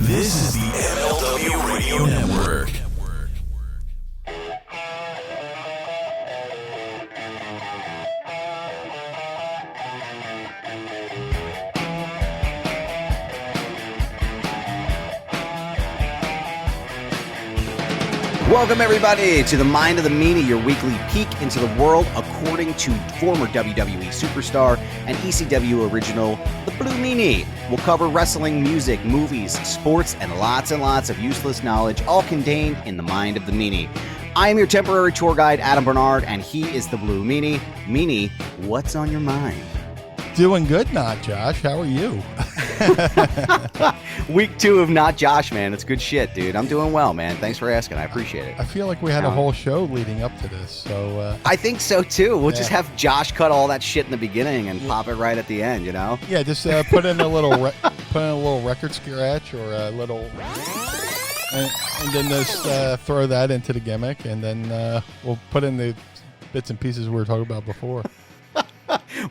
This is the MLW Radio Network. Welcome, everybody, to the Mind of the Meanie, your weekly peek into the world according to former WWE superstar and ECW original, the Blue Meanie. We'll cover wrestling, music, movies, sports, and lots of useless knowledge, all contained in the Mind of the Meanie. I am your temporary tour guide, Adam Barnard, and he is the Blue Meanie. Meanie, what's on your mind? Doing good, not Josh. How are you? Week 2 of Not Josh, man. It's good shit, dude. I'm doing well, man. Thanks for asking. I appreciate it. I feel like we had a whole show leading up to this, so I think so too. We'll just have Josh cut all that shit in the beginning and pop it right at the end, you know? Yeah, just put in a little record scratch or a little, and then just throw that into the gimmick, and then we'll put in the bits and pieces we were talking about before.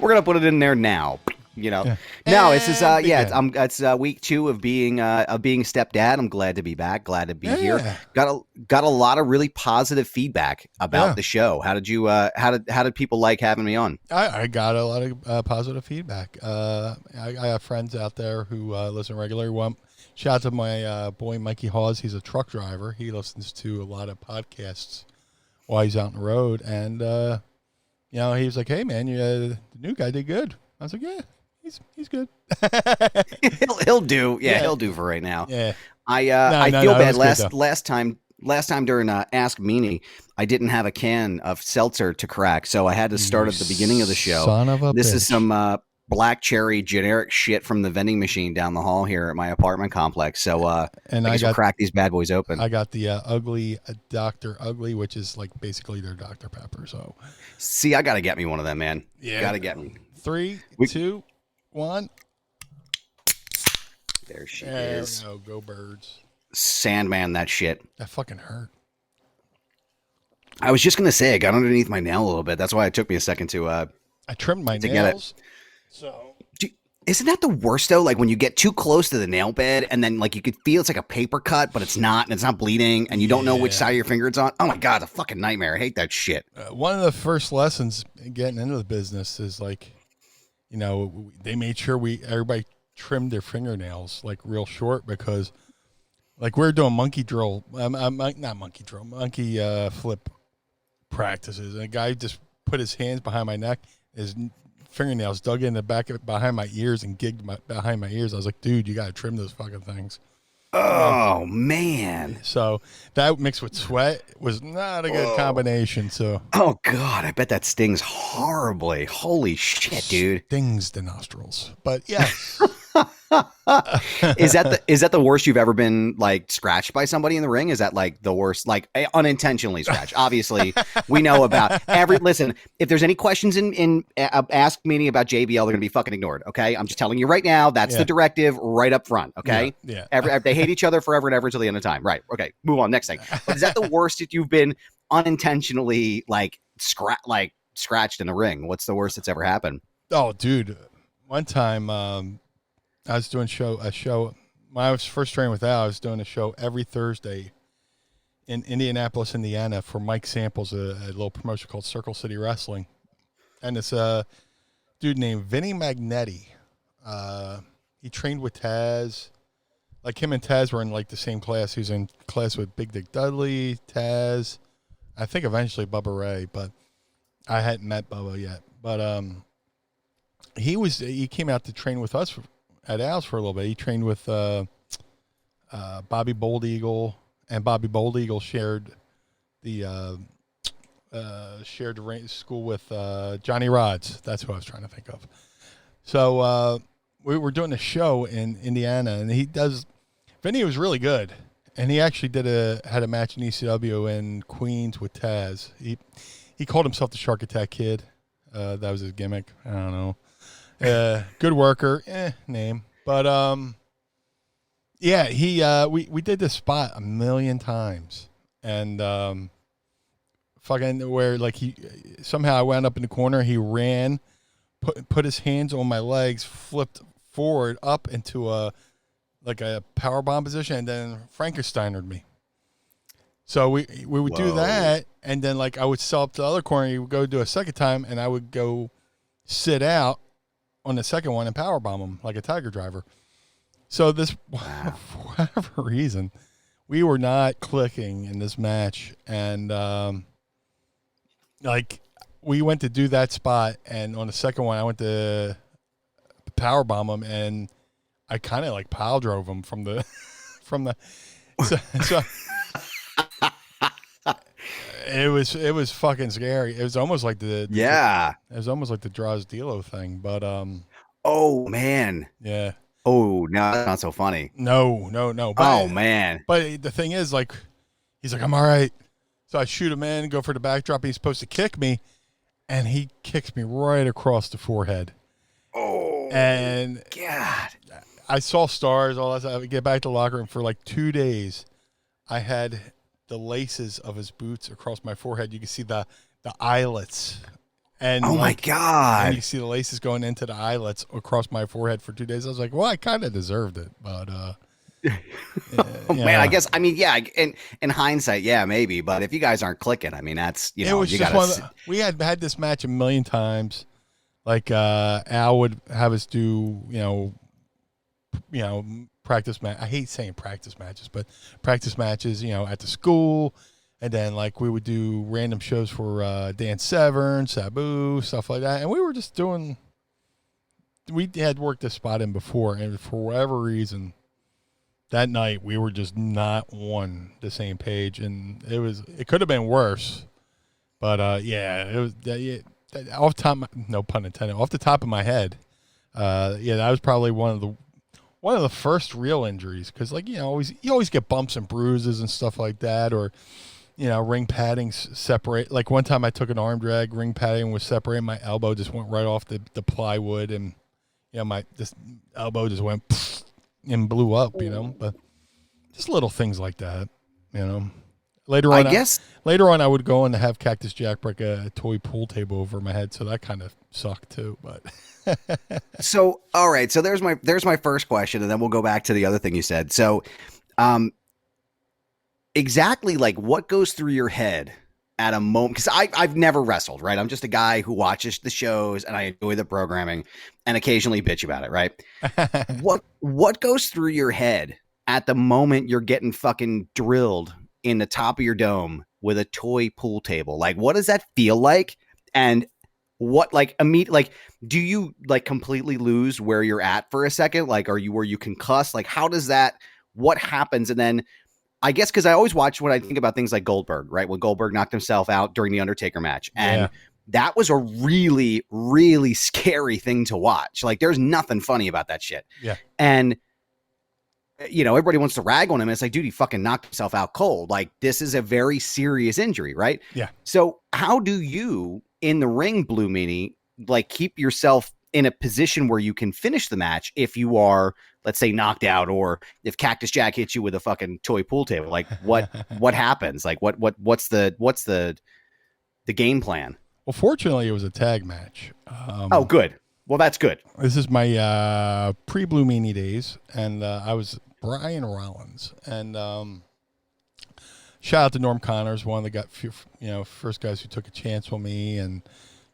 We're gonna put it in there now. You know, no, this is it's week 2 of being stepdad. I'm glad to be back. Glad to be here. Got a lot of really positive feedback about the show. How did you how did people like having me on? I got a lot of positive feedback. I have friends out there who listen regularly. Well, shout out to my boy Mikey Hawes. He's a truck driver. He listens to a lot of podcasts while he's out on the road, and you know, he was like, "Hey man, the new guy did good." I was like, "Yeah." He's good. he'll do. Yeah, he'll do for right now. Yeah. I feel bad. Last time during Ask Meanie, I didn't have a can of seltzer to crack, so I had to start at the beginning of the show. Son of a This bitch. is some black cherry generic shit from the vending machine down the hall here at my apartment complex. So and I crack these bad boys open. I got the ugly Dr. Ugly, which is like basically their Dr. Pepper. So see, I got to get me one of them, man. Yeah, got to get me. 3, 2, 1. There she is. No, go birds. Sandman, that shit. That fucking hurt. I was just gonna say, I got underneath my nail a little bit. That's why it took me a second to. I trimmed my to nails. Get it. So. Isn't that the worst though? Like when you get too close to the nail bed, and then like you could feel it's like a paper cut, but it's not, and it's not bleeding, and you don't know which side of your finger it's on. Oh my god, it's a fucking nightmare. I hate that shit. One of the first lessons getting into the business is like, you know, they made sure everybody trimmed their fingernails like real short, because like we're doing monkey flip practices, and a guy just put his hands behind my neck, his fingernails dug in the back behind my ears and gigged behind my ears. I was like, dude, you got to trim those fucking things. Oh man. So that mixed with sweat was not a good combination. So oh god, I bet that stings horribly. Holy shit, dude. Stings the nostrils. But yeah. Is that the worst you've ever been like scratched by somebody in the ring? Is that like the worst, like unintentionally scratched? Obviously, we know about listen, if there's any questions in Ask Meanie about JBL, they're gonna be fucking ignored. Okay, I'm just telling you right now. That's the directive right up front. Okay, they hate each other forever and ever until the end of time. Right? Okay, move on. Next thing. But is that the worst that you've been unintentionally like scratched in the ring? What's the worst that's ever happened? Oh, dude, one time. I was doing a show when I was first training with Al. I was doing a show every Thursday in Indianapolis, Indiana, for Mike Samples, a little promotion called Circle City Wrestling, and it's a dude named Vinny Magnetti. He trained with Taz. Like him and Taz were in like the same class. He was in class with Big Dick Dudley, Taz, I think eventually Bubba Ray, but I hadn't met Bubba yet. But he came out to train with us at Al's for a little bit. He trained with Bobby Bold Eagle, and Bobby Bold Eagle shared the school with Johnny Rods. That's who I was trying to think of. So we were doing a show in Indiana, and Vinny was really good, and he actually had a match in ECW in Queens with Taz. He called himself the Shark Attack Kid. That was his gimmick. I don't know. Good worker, name. But we did this spot a million times, and fucking where like I wound up in the corner. He ran, put his hands on my legs, flipped forward up into a like a power bomb position, and then Frankensteinered me. So we would do that, and then like I would sell up to the other corner. You would go do a second time, and I would go sit out on the second one and power bomb him like a Tiger Driver. So this, for whatever reason, we were not clicking in this match, and like we went to do that spot, and on the second one, I went to power bomb him, and I kind of like pile drove him from the so it was fucking scary. It was almost like it was almost like the Draws Dilo thing, but oh man, yeah. Oh no, that's not so funny. No. But, oh man. But the thing is, like, he's like, I'm all right. So I shoot him in, go for the backdrop. He's supposed to kick me, and he kicks me right across the forehead. Oh, and God. I saw stars, all that stuff. I would get back to the locker room for like 2 days. I had the laces of his boots across my forehead. You can see the eyelets. And oh, my God. And you see the laces going into the eyelets across my forehead for 2 days. I was like, well, I kind of deserved it. But, man, I guess, I mean, yeah, in hindsight, yeah, maybe. But if you guys aren't clicking, I mean, that's, you know, it was you just gotta we had this match a million times. Like, Al would have us do, you know, practice match. I hate saying practice matches, but practice matches, you know, at the school. And then, like, we would do random shows for Dan Severn, Sabu, stuff like that. And we were just doing – we had worked this spot in before. And for whatever reason, that night we were just not on the same page. And it could have been worse. But, yeah, it was off top – no pun intended – off the top of my head, yeah, that was probably one of the first real injuries. Because, like, you know, you always get bumps and bruises and stuff like that, or – you know, ring padding separate. Like one time I took an arm drag, ring padding was separating. My elbow just went right off the plywood, and you know, this elbow just went and blew up. You know, but just little things like that. You know, later on, I would go in to have Cactus Jack break a toy pool table over my head, so that kind of sucked too. But so all right, so there's my first question, and then we'll go back to the other thing you said. So, exactly, like, what goes through your head at a moment? Because I've never wrestled, right? I'm just a guy who watches the shows and I enjoy the programming and occasionally bitch about it, right? What goes through your head at the moment you're getting fucking drilled in the top of your dome with a toy pool table? Like, what does that feel like? And what, like, do you like completely lose where you're at for a second? Like, are you where you concuss? Like, how does that? What happens? And then, I guess, because I always watch when I think about things like Goldberg, right? When Goldberg knocked himself out during the Undertaker match. And that was a really, really scary thing to watch. Like, there's nothing funny about that shit. Yeah. And, you know, everybody wants to rag on him. It's like, dude, he fucking knocked himself out cold. Like, this is a very serious injury, right? Yeah. So how do you, in the ring, Blue Meanie, like, keep yourself in a position where you can finish the match if you are, let's say, knocked out, or if Cactus Jack hits you with a fucking toy pool table? Like, what happens? Like, what's the game plan? Well, fortunately, it was a tag match. Oh, good. Well, that's good. This is my pre-Blue Meanie days, and I was Brian Rollins. And shout out to Norm Connors, one of the first guys who took a chance on me and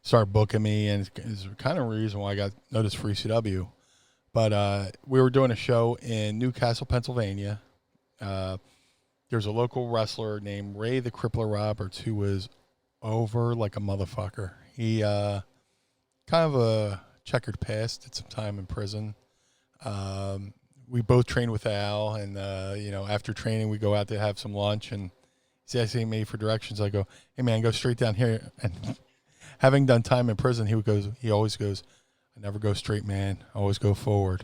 started booking me, and is kind of the reason why I got noticed for ECW. But we were doing a show in Newcastle, Pennsylvania. There's a local wrestler named Ray the Crippler Roberts who was over like a motherfucker. He kind of a checkered past, did some time in prison. We both trained with Al, and after training, we go out to have some lunch, and he's asking me for directions. I go, "Hey man, go straight down here." And having done time in prison, he always goes, "I never go straight, man. I always go forward."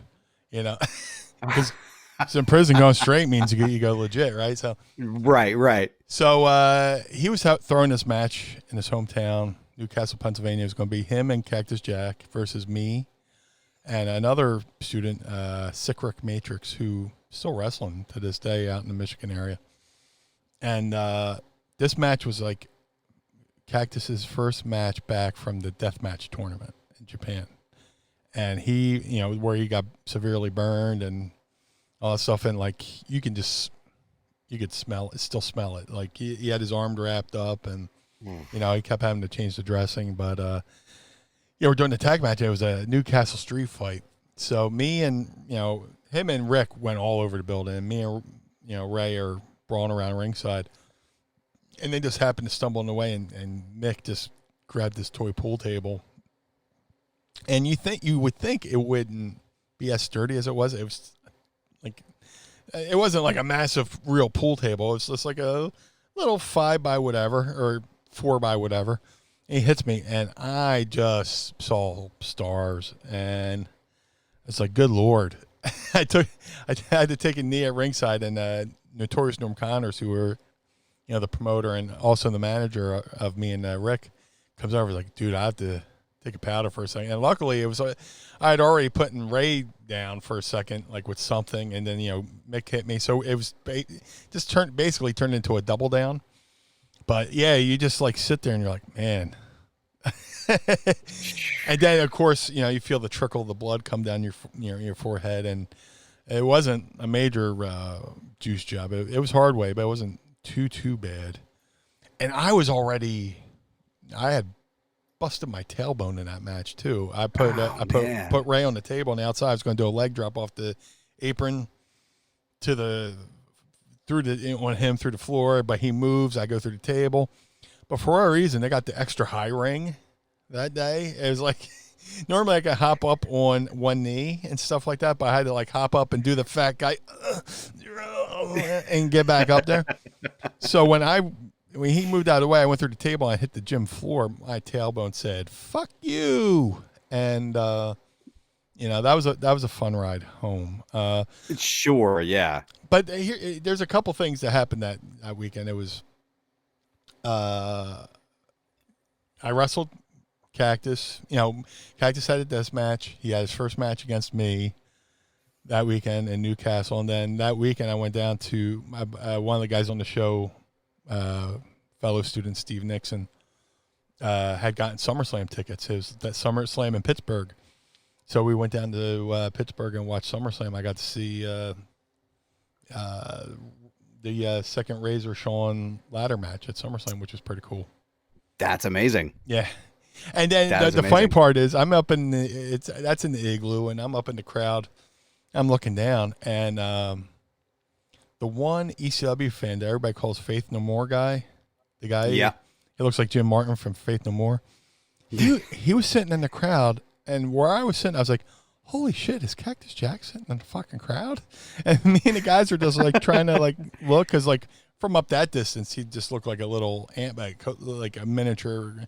You know, because in prison, going straight means you go legit, right? So right. So he was out throwing this match in his hometown, Newcastle, Pennsylvania. It was going to be him and Cactus Jack versus me and another student, Sickrick Matrix, who still wrestling to this day out in the Michigan area. And this match was like Cactus's first match back from the deathmatch tournament in Japan. And he, where he got severely burned, and all that stuff, and like you could smell it, still smell it. Like he had his arm wrapped up, and he kept having to change the dressing. But we're doing the tag match. It was a Newcastle street fight. So me and him and Rick went all over the building, and me and Ray are brawling around ringside, and they just happened to stumble in the way, and Mick just grabbed this toy pool table. And you would think it wouldn't be as sturdy as it was. It was like, it wasn't like a massive real pool table. It was just like a little 5 by whatever or 4 by whatever. And he hits me, and I just saw stars. And it's like, good Lord. I had to take a knee at ringside, and Notorious Norm Connors, who were, the promoter and also the manager of me and Rick, comes over, like, dude, I have to take a powder for a second. And luckily, it was I had already put Ray down for a second, like with something, and then Mick hit me, so it was basically turned into a double down. But yeah, you just like sit there and you're like, man. And then of course you feel the trickle of the blood come down your forehead, and it wasn't a major juice job. It was hard way, but it wasn't too bad. And I had busted my tailbone in that match too. I put Ray on the table on the outside. I was going to do a leg drop off the apron on him through the floor, but he moves. I go through the table, but for whatever reason, they got the extra high ring that day. It was like normally I could hop up on one knee and stuff like that, but I had to like hop up and do the fat guy and get back up there. So when he moved out of the way, I went through the table, and I hit the gym floor. My tailbone said, "Fuck you." And that was a fun ride home. Sure, yeah. But there's a couple things that happened that weekend. It was I wrestled Cactus. Cactus had a death match. He had his first match against me that weekend in Newcastle, and then that weekend I went down to one of the guys on the show, fellow student Steve Nixon, had gotten SummerSlam tickets. It was that SummerSlam in Pittsburgh. So we went down to Pittsburgh and watched SummerSlam. I got to see the second Razor Shawn ladder match at SummerSlam, which was pretty cool. That's amazing. Yeah. And then the funny part is I'm up in that's in the igloo, and I'm up in the crowd. I'm looking down, and the one ECW fan that everybody calls Faith No More guy, the guy, yeah, he looks like Jim Martin from Faith No More. He was sitting in the crowd, and where I was sitting, I was like, holy shit, is Cactus Jack sitting in the fucking crowd? And me and the guys were just like trying to like look, because like from up that distance, he just looked like a little ant, like a miniature.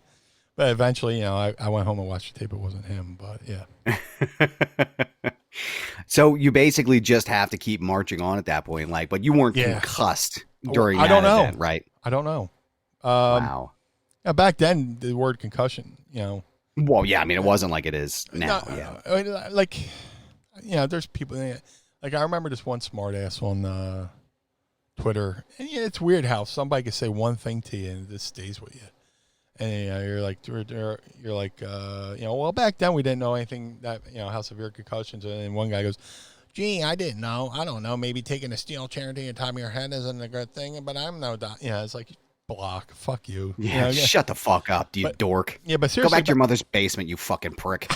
But eventually, I went home and watched the tape. It wasn't him, but yeah. So you basically just have to keep marching on at that point, like, but you weren't concussed during that event, right? I don't know. Wow. Back then, the word concussion, Well, yeah, I mean, it wasn't like it is now. Like, there's people, like I remember this one smartass on Twitter, and it's weird how somebody can say one thing to you and it just stays with you. And you're like, well, back then we didn't know anything that how severe concussions. And then one guy goes, "Gee, I didn't know. I don't know. Maybe taking a steel chair to the top of your head isn't a good thing, but I'm no doctor." It's like, block, fuck you. Yeah, shut the fuck up, you dork. Yeah, but seriously, go back to your mother's basement, you fucking prick.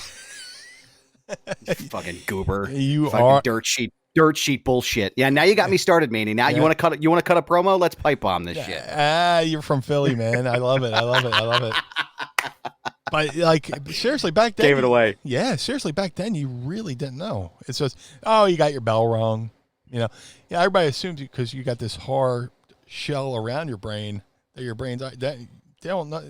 You fucking goober. You fucking are dirt sheet bullshit. Yeah, now you got me started, Meanie. Now you want to cut a promo? Let's pipe bomb this shit. You're from Philly, man. I love it. But like, seriously, back then gave it away. Yeah, seriously, back then you really didn't know. It's just, you got your bell rung. Yeah, everybody assumes because you got this hard shell around your brain that your brain's that they don't know.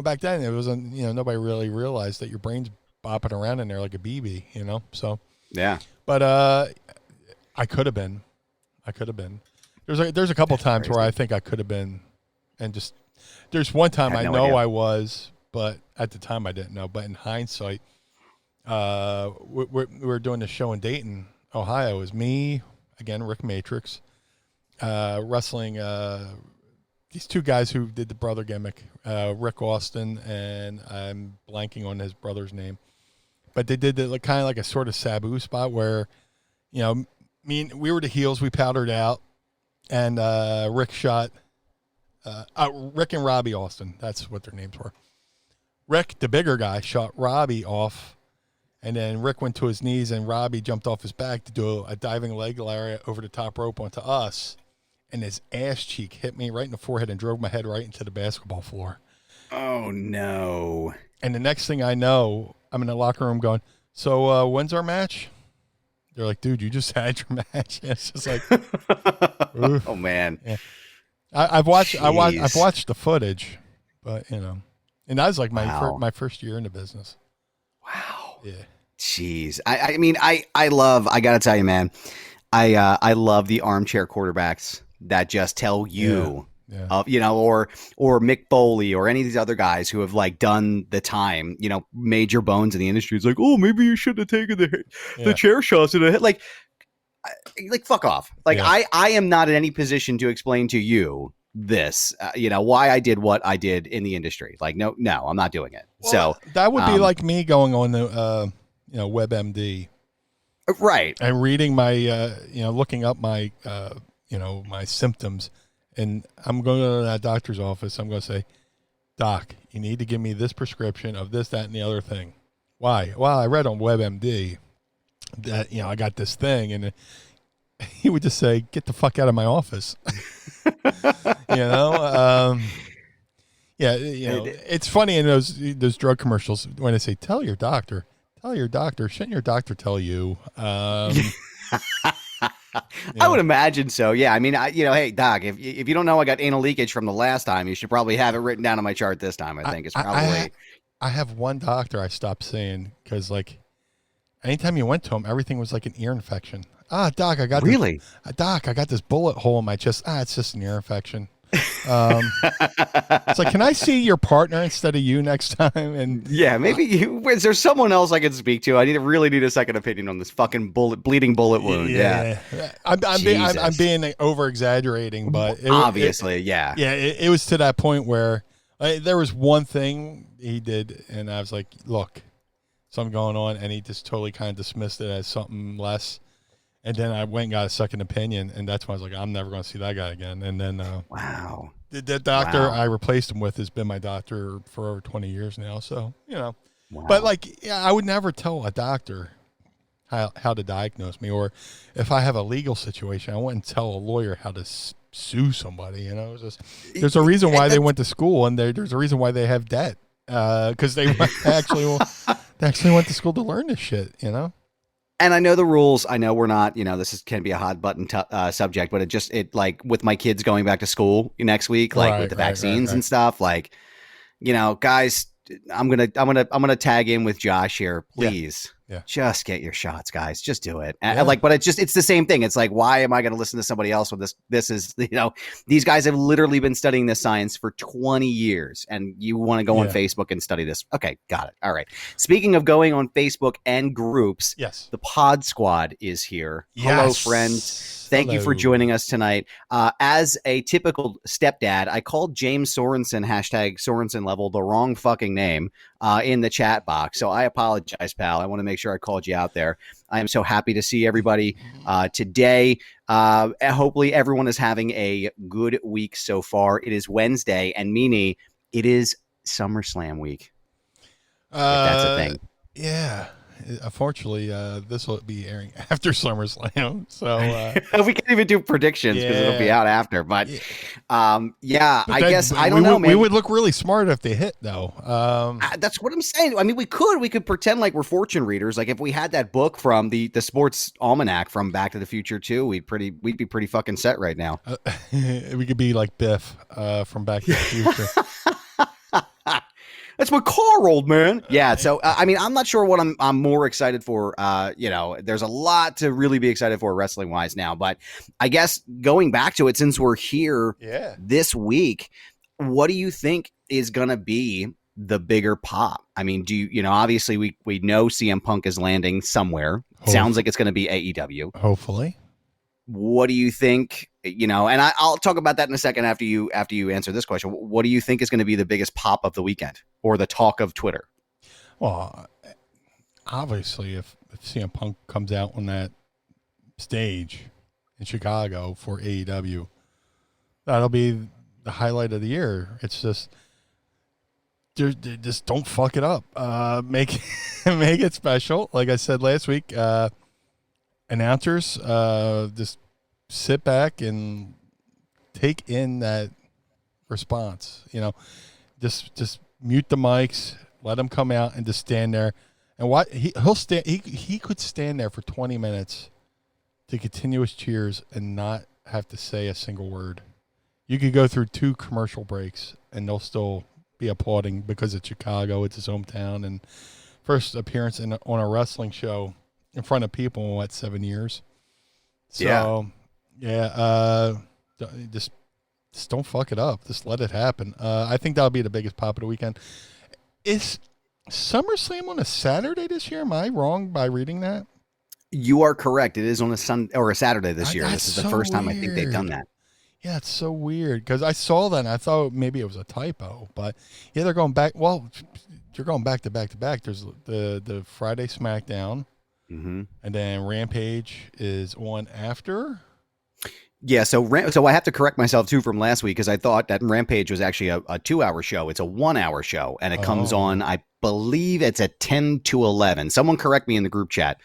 Back then it wasn't. Nobody really realized that your brain's bopping around in there like a BB. So yeah. But I could have been. There's a couple times crazy. where I think I could have been, and just there's one time I know idea. I was, but at the time I didn't know. But in hindsight, we were doing the show in Dayton, Ohio. It was me again, Rick Matrix, wrestling these two guys who did the brother gimmick, Rick Austin, and I'm blanking on his brother's name, but they did kind of like a sort of Sabu spot where, we were the heels. We powdered out, and Rick shot. Rick and Robbie Austin. That's what their names were. Rick, the bigger guy, shot Robbie off, and then Rick went to his knees, and Robbie jumped off his back to do a diving leg lariat over the top rope onto us, and his ass cheek hit me right in the forehead and drove my head right into the basketball floor. Oh, no. And the next thing I know, I'm in the locker room going, so when's our match? They're like, dude, you just had your match. And it's just like, oh, man. Yeah. I've watched the footage, but, you know. And that was like my first year in the business. Wow. Yeah. Jeez. I mean, I got to tell you, man, I love the armchair quarterbacks that just tell you, you know, or Mick Foley or any of these other guys who have like done the time, you know, major bones in the industry. It's like, oh, maybe you should have taken the chair shots in the head. Like fuck off. Like I am not in any position to explain to you this, you know, why I did what I did in the industry. Like, no, I'm not doing it. Well, so that would be like me going on the, you know, WebMD. Right. And reading my, you know, looking up my, you know, my symptoms. And I'm going to go to that doctor's office. I'm going to say, Doc, you need to give me this prescription of this, that, and the other thing. Why? Well, I read on WebMD that, you know, I got this thing. And he would just say, get the fuck out of my office. You know? Yeah, you know, it's funny in those drug commercials when they say, tell your doctor. Shouldn't your doctor tell you? I would imagine so. Yeah. I mean, you know, hey, Doc, if you don't know I got anal leakage from the last time, you should probably have it written down on my chart this time. I think it's probably. I have one doctor I stopped seeing because, like, anytime you went to him, everything was like an ear infection. Doc, I got Doc, I got this bullet hole in my chest. It's just an ear infection. It's like, can I see your partner instead of you next time? And maybe is there someone else I can speak to? I really need a second opinion on this fucking bleeding bullet wound. Yeah. I'm being over exaggerating, but it was to that point where there was one thing he did, and I was like, look, something going on, and he just totally kind of dismissed it as something less. And then I went and got a second opinion, and that's when I was like, I'm never going to see that guy again. And then, wow, the doctor I replaced him with has been my doctor for over 20 years now. So, you know, but like, I would never tell a doctor how to diagnose me, or if I have a legal situation, I wouldn't tell a lawyer how to sue somebody. You know, it's just, there's a reason why they went to school, and there's a reason why they have debt, because they actually went to school to learn this shit. You know. And I know the rules. I know we're not, you know, can be a hot button subject, but it like with my kids going back to school next week, like with the vaccines and stuff, like, you know, guys, I'm going to tag in with Josh here. Please. Yeah. Just get your shots, guys. Just do it. And but it's the same thing. It's like, why am I going to listen to somebody else when this is, you know, these guys have literally been studying this science for 20 years, and you want to go on Facebook and study this. Okay. Got it. All right. Speaking of going on Facebook and groups, yes, the Pod Squad is here. Yes. Hello, friends. Thank you for joining us tonight. As a typical stepdad, I called James Sorensen, #Sorensen level, the wrong fucking name in the chat box. So I apologize, pal. I want to make sure I called you out there. I am so happy to see everybody today. Hopefully everyone is having a good week so far. It is Wednesday, and Meanie, it is SummerSlam week. If that's a thing. Yeah. Unfortunately, this will be airing after SummerSlam, so we can't even do predictions because it'll be out after. But I guess I don't know, man. We would look really smart if they hit, though. That's what I'm saying. I mean, we could pretend like we're fortune readers. Like if we had that book from the sports almanac from Back to the Future 2, we'd be pretty fucking set right now. We could be like Biff from Back to the Future. That's my car, old man. Yeah. So, I mean, I'm not sure what I'm more excited for. You know, there's a lot to really be excited for wrestling wise now, but I guess going back to it, since we're here this week, what do you think is going to be the bigger pop? I mean, obviously we know CM Punk is landing somewhere. Sounds like it's going to be AEW. Hopefully. What do you think, and I'll talk about that in a second after you answer this question. What do you think is going to be the biggest pop of the weekend or the talk of Twitter? Well, obviously, if CM Punk comes out on that stage in Chicago for AEW. That'll be the highlight of the year. It's just don't fuck it up. Make make it special. Like I said last week, announcers, just sit back and take in that response. Just mute the mics, let him come out, and just stand there. And he'll stand. He could stand there for 20 minutes to continuous cheers and not have to say a single word. You could go through 2 commercial breaks and they'll still be applauding because it's Chicago, it's his hometown, and first appearance on a wrestling show in front of people in 7 years. So just don't fuck it up. Just let it happen. I think that'll be the biggest pop of the weekend. Is SummerSlam on a Saturday this year? Am I wrong by reading that? You are correct. It is on a Sunday or a Saturday this year. This is the so first time I weird. think they've done that. Yeah, it's so weird because I saw that and I thought maybe it was a typo, but yeah, they're going back. Well, you're going back to back to back. There's the Friday SmackDown, and then Rampage is on after. Yeah, so I have to correct myself too from last week because I thought that Rampage was actually a 2-hour show. It's a 1-hour show, and it comes on. I believe it's at 10 to 11. Someone correct me in the group chat.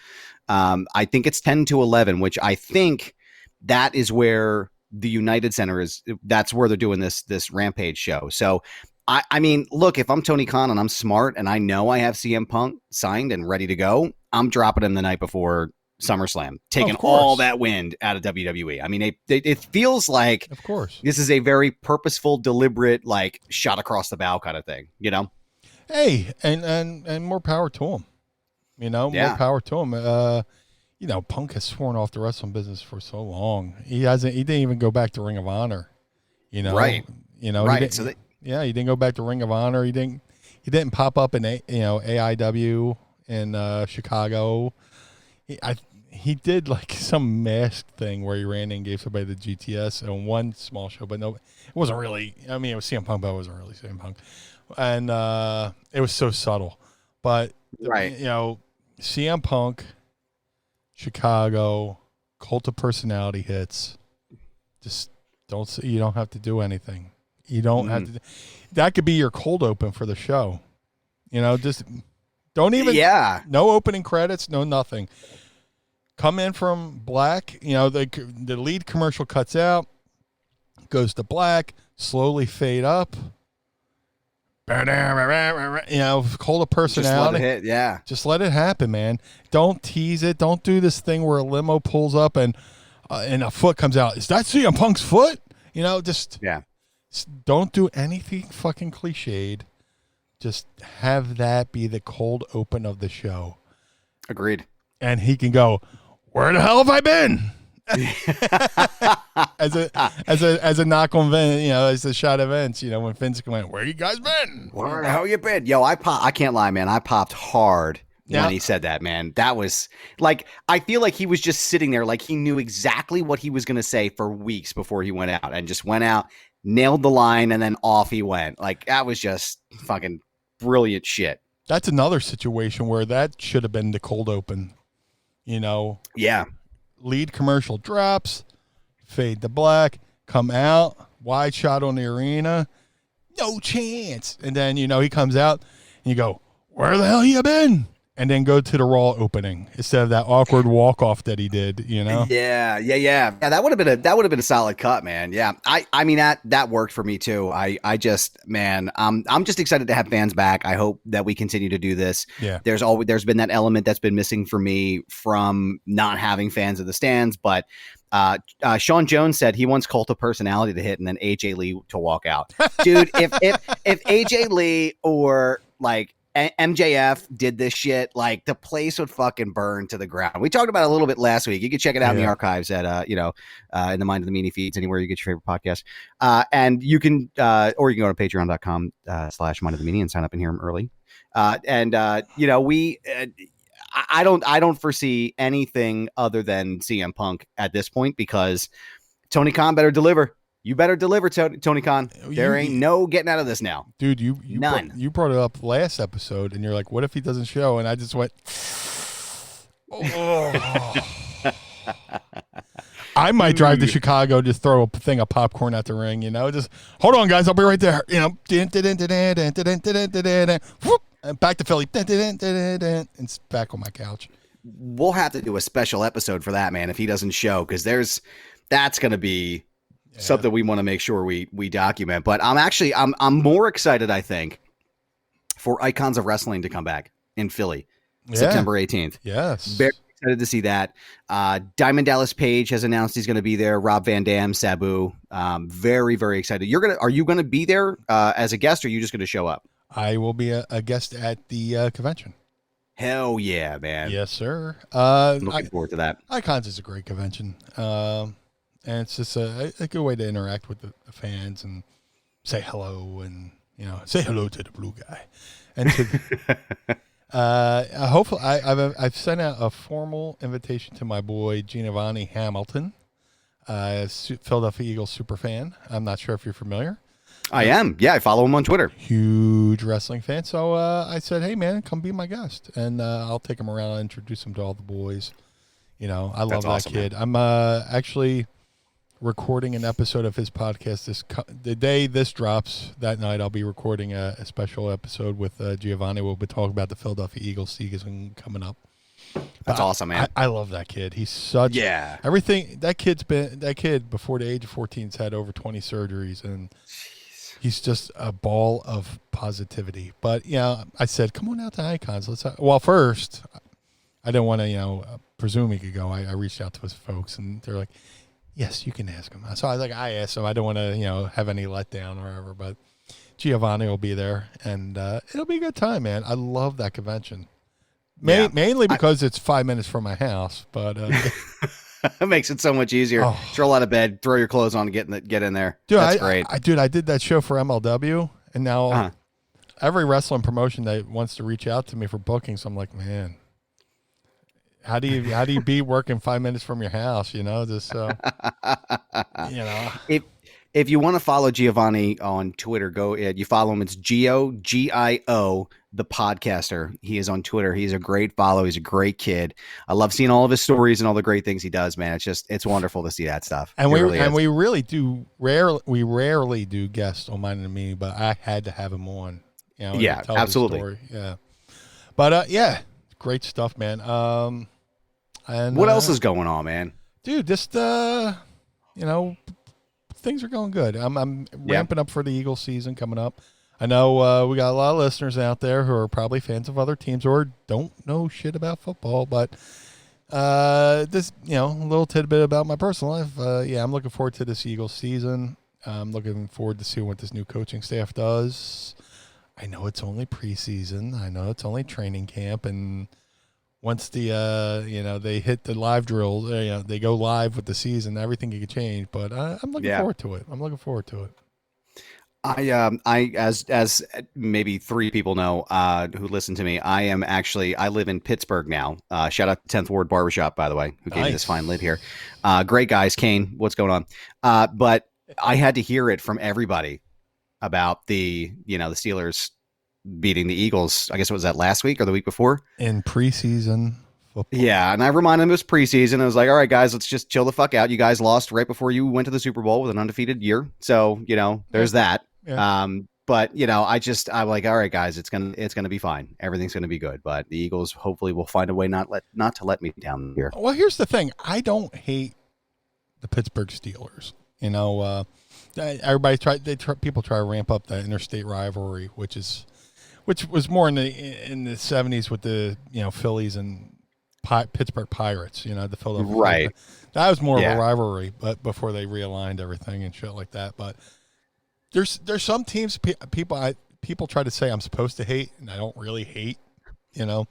I think it's 10 to 11, which I think that is where the United Center is. That's where they're doing this Rampage show. So I mean, look, if I'm Tony Khan and I'm smart and I know I have CM Punk signed and ready to go, I'm dropping him the night before SummerSlam, taking all that wind out of WWE. I mean, it feels like, of course, this is a very purposeful, deliberate, like shot across the bow kind of thing, Hey, and more power to him. More power to him. Punk has sworn off the wrestling business for so long. He didn't even go back to Ring of Honor. Right. Right. He didn't go back to Ring of Honor. He didn't pop up in AIW in Chicago. He did like some mask thing where he ran in and gave somebody the GTS on one small show, but no, it wasn't really. I mean, it was CM Punk, but it wasn't really CM Punk, and it was so subtle. But CM Punk, Chicago, Cult of Personality hits. Just you don't have to do anything. You don't have to. That could be your cold open for the show. Just don't even. Yeah. No opening credits. No nothing. Come in from black. The lead commercial cuts out, goes to black. Slowly fade up. Cult of Personality. Just let it hit, yeah. Just let it happen, man. Don't tease it. Don't do this thing where a limo pulls up and a foot comes out. Is that CM Punk's foot? Just don't do anything fucking cliched. Just have that be the cold open of the show. Agreed. And he can go, where the hell have I been? as a knock on Vince, as a shot of Vince, when Vince went, where you guys been? Where the hell you been? Yo, I can't lie, man. I popped hard when he said that, man. That was like, I feel like he was just sitting there like he knew exactly what he was going to say for weeks before he went out, and just went out, nailed the line, and then off he went. Like, that was just fucking brilliant shit. That's another situation where that should have been the cold open, Yeah. Lead commercial drops, fade to black, come out, wide shot on the arena, no chance. And then, he comes out and you go, where the hell you been? And then go to the Raw opening instead of that awkward walk-off that he did, Yeah. Yeah, that would have been a solid cut, man. Yeah. I mean, that worked for me too. I just, man, I'm just excited to have fans back. I hope that we continue to do this. Yeah. There's been that element that's been missing for me from not having fans of the stands, but Sean Jones said he wants Cult of Personality to hit and then AJ Lee to walk out. Dude, if AJ Lee or like MJF did this shit, like the place would fucking burn to the ground. We talked about it a little bit last week. You can check it out in the archives at in the Mind of the Meanie feeds, anywhere you get your favorite podcast. And you can or you can go to patreon.com/Mind of the Meanie and sign up and hear them early. I don't foresee anything other than CM Punk at this point, because Tony Khan better deliver. You better deliver, Tony Khan. There ain't no getting out of this now. Dude, you brought it up last episode, and you're like, what if he doesn't show? And I just went, oh. I might drive to Chicago, just throw a thing of popcorn at the ring, just hold on, guys. I'll be right there. And back to Philly. And it's back on my couch. We'll have to do a special episode for that, man, if he doesn't show, because that's going to be something we want to make sure we document. But I'm more excited, I think, for Icons of Wrestling to come back in Philly, September 18th. Yes. Very excited to see that. Diamond Dallas Page has announced he's going to be there. Rob Van Dam, Sabu. Very, very excited. Are you going to be there as a guest, or are you just going to show up? I will be a guest at the convention. Hell yeah, man. Yes, sir. Looking forward to that. Icons is a great convention. And it's just a good way to interact with the fans and say hello and, say hello to the blue guy. And to hopefully I've sent out a formal invitation to my boy Giovanni Hamilton, Philadelphia Eagles super fan. I'm not sure if you're familiar. I am. Yeah, I follow him on Twitter. Huge wrestling fan. So I said, hey, man, come be my guest. And I'll take him around and introduce him to all the boys. I love That's that awesome, kid. Man. I'm actually recording an episode of his podcast. The day this drops, that night, I'll be recording a special episode with Giovanni. We'll be talking about the Philadelphia Eagles season coming up. That's awesome, man. I love that kid. He's such everything. That kid before the age of 14's had over 20 surgeries, and he's just a ball of positivity. But I said, come on out to Icons. First, I didn't want to presume he could go. I reached out to his folks, and they're like, yes, you can ask him. So I was like, I asked him. I don't want to have any letdown or whatever. But Giovanni will be there, and it'll be a good time, man. I love that convention. Mainly because it's 5 minutes from my house, but it makes it so much easier. Just roll out of bed, throw your clothes on, and get in there. Dude, that's great. I did that show for MLW, and now every wrestling promotion that wants to reach out to me for bookings, I'm like, man, how do you be working 5 minutes from your house? If you want to follow Giovanni on Twitter, go ahead. You follow him. It's Gio, the podcaster. He is on Twitter. He's a great follow. He's a great kid. I love seeing all of his stories and all the great things he does, man. It's wonderful to see that stuff. And we rarely do guests on Mine and Me, but I had to have him on. Yeah, absolutely. Yeah. But great stuff, man. And what else is going on, man? Dude, just things are going good. I'm ramping up for the Eagles season coming up. I know we got a lot of listeners out there who are probably fans of other teams or don't know shit about football, but this, a little tidbit about my personal life. I'm looking forward to this Eagles season. I'm looking forward to seeing what this new coaching staff does. I know it's only preseason. I know it's only training camp, and once the they hit the live drills, they go live with the season, everything can change. But I'm looking forward to it. I'm looking forward to it. I as maybe 3 people know who listen to me, I live in Pittsburgh now. Shout out to 10th Ward Barbershop, by the way, who gave me this fine lid here. Great guys. Kane, what's going on? But I had to hear it from everybody about the Steelers beating the Eagles. I guess it was that last week or the week before in preseason football. Yeah, and I reminded them it was preseason. I was like, all right, guys, let's just chill the fuck out. You guys lost right before you went to the Super Bowl with an undefeated year, so there's that. Yeah. But I'm like, all right, guys, it's gonna be fine. Everything's gonna be good. But the Eagles hopefully will find a way not to let me down here. Well, here's the thing: I don't hate the Pittsburgh Steelers. Everybody people try to ramp up the interstate rivalry, which was more in the 70s with the Phillies and Pittsburgh Pirates. The Philadelphia. Right. That was more of a rivalry, but before they realigned everything and shit like that. But there's some teams people try to say I'm supposed to hate, and I don't really hate. And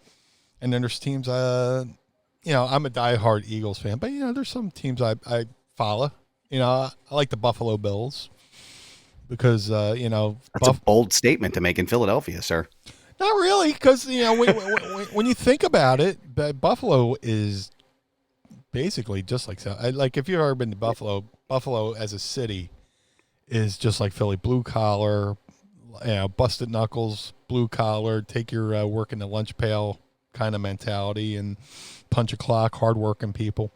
then there's teams I'm a diehard Eagles fan, but there's some teams I follow. I like the Buffalo Bills because that's a bold statement to make in Philadelphia, sir. Not really, because when you think about it, Buffalo is basically just like if you've ever been to Buffalo as a city is just like Philly, blue collar, busted knuckles, blue collar, take your work in the lunch pail kind of mentality and punch a clock, hardworking people.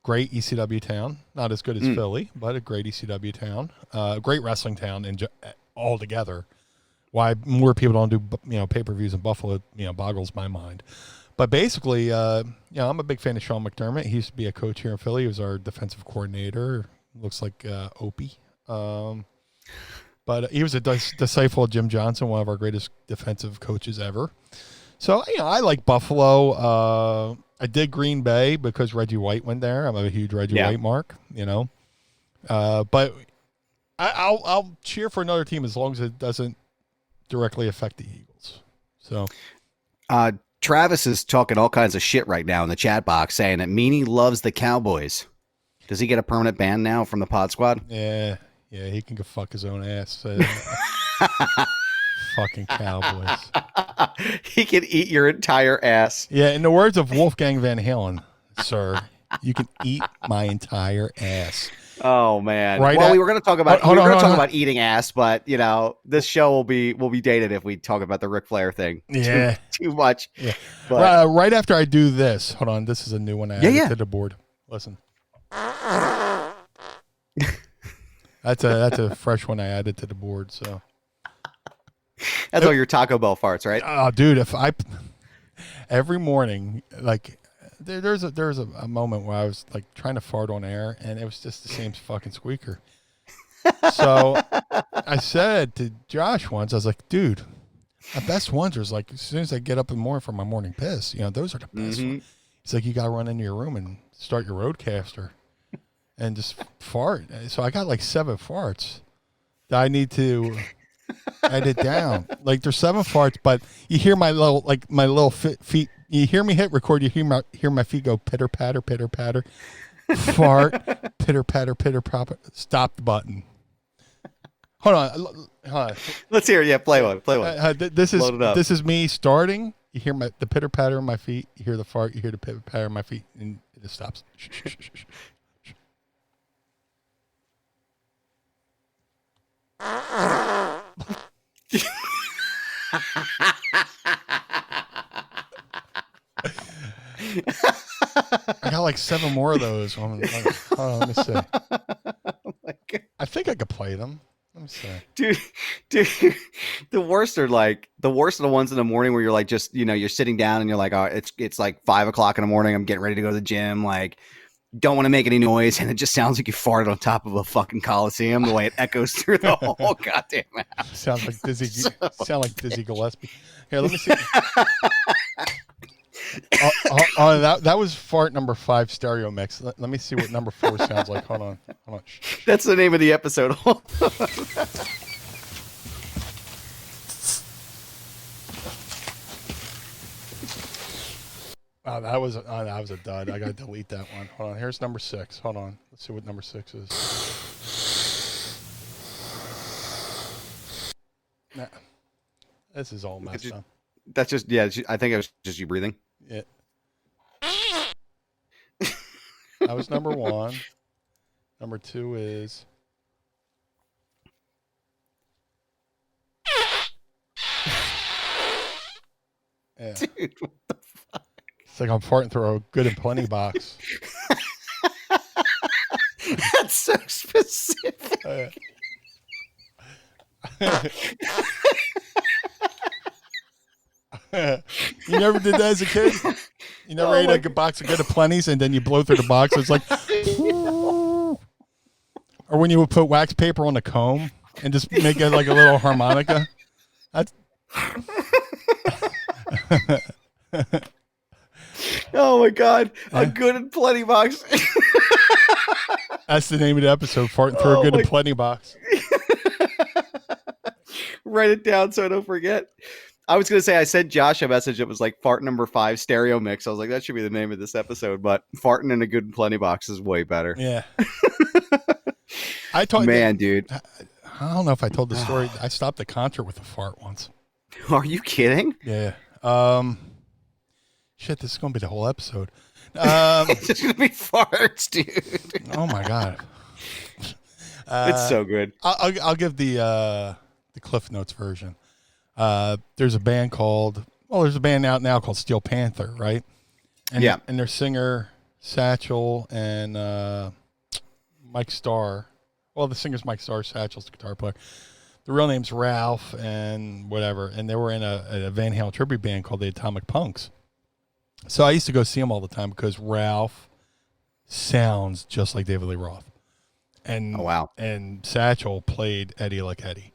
great ECW town. Not as good as Philly, but a great ECW town. Great wrestling town altogether. Why more people don't do pay-per-views in Buffalo, boggles my mind. But basically, I'm a big fan of Sean McDermott. He used to be a coach here in Philly. He was our defensive coordinator. Looks like Opie. But he was a disciple of Jim Johnson, one of our greatest defensive coaches ever. So, I like Buffalo. I did Green Bay because Reggie White went there. I'm a huge Reggie White mark, But I'll cheer for another team as long as it doesn't directly affect the Eagles. So, Travis is talking all kinds of shit right now in the chat box, saying that Meanie loves the Cowboys. Does he get a permanent ban now from the Pod Squad? Yeah, he can go fuck his own ass. Fucking Cowboys. He can eat your entire ass. Yeah, in the words of Wolfgang Van Halen, sir, you can eat my entire ass. Oh man! Right. Well, we were going to talk about eating ass, but this show will be dated if we talk about the Ric Flair thing. Yeah, too much. Yeah. But, right after I do this, hold on. This is a new one I added to the board. Listen. That's a fresh one I added to the board. So that's all your Taco Bell farts, right? Oh, dude! If I every morning, like there's a moment where I was like trying to fart on air, and it was just the same fucking squeaker. So I said to Josh once, I was like, dude, my best ones are like as soon as I get up in the morning for my morning piss, those are the best ones. He's like, you got to run into your room and start your Roadcaster and just fart. So I got like 7 farts that I need to edit down. Like there's 7 farts, but you hear my little feet. You hear me hit record. You hear my feet go pitter patter, fart, pitter patter, pitter patter. Stop the button. Hold on. Let's hear it. Yeah, play one. This is me starting. You hear the pitter patter of my feet. You hear the fart. You hear the pitter patter of my feet, and it just stops. I got like 7 more of those. Hold on, let me see. Oh my God. I think I could play them. Let me see. Dude, the worst are the ones in the morning where you're like just you're sitting down and you're like, oh, it's like 5 o'clock in the morning. I'm getting ready to go to the gym. Like, don't want to make any noise, and it just sounds like you farted on top of a fucking Coliseum. The way it echoes through the whole goddamn house. Sound like Dizzy Gillespie. Here, let me see. That was fart number 5 stereo mix. Let me see what number 4 sounds like. Hold on. Shh. That's the name of the episode. Oh, that was a dud. I gotta delete that one. Hold on. Here's number 6. Hold on. Let's see what number 6 is. Nah, this is all messed up. That's just I think it was just you breathing. Yeah. That was number 1. Number 2 is. Yeah. Dude, what the fuck? It's like I'm farting through a good and plenty box. That's so specific. You never did that as a kid? You never ate a box of good and plenties and then you blow through the box? It's like, or when you would put wax paper on the comb and just make it like a little harmonica. That's. Oh my God, a good and plenty box. That's the name of the episode, farting through a good and plenty box. Write it down so I don't forget. I was going to say, I sent Josh a message that was like fart number 5 stereo mix. I was like, that should be the name of this episode, but farting in a good and plenty box is way better. Yeah. Dude. I don't know if I told the story. I stopped a concert with a fart once. Are you kidding? Yeah. Shit, this is going to be the whole episode. It's just going to be farts, dude. Oh my God. It's so good. I'll give the Cliff Notes version. There's a band out now called Steel Panther, right? And their singer, Satchel, and Mike Starr. Well, the singer's Mike Starr, Satchel's the guitar player. The real name's Ralph and whatever. And they were in a Van Halen tribute band called the Atomic Punks. So I used to go see them all the time because Ralph sounds just like David Lee Roth. And, Oh, wow. And Satchel played Eddie like Eddie.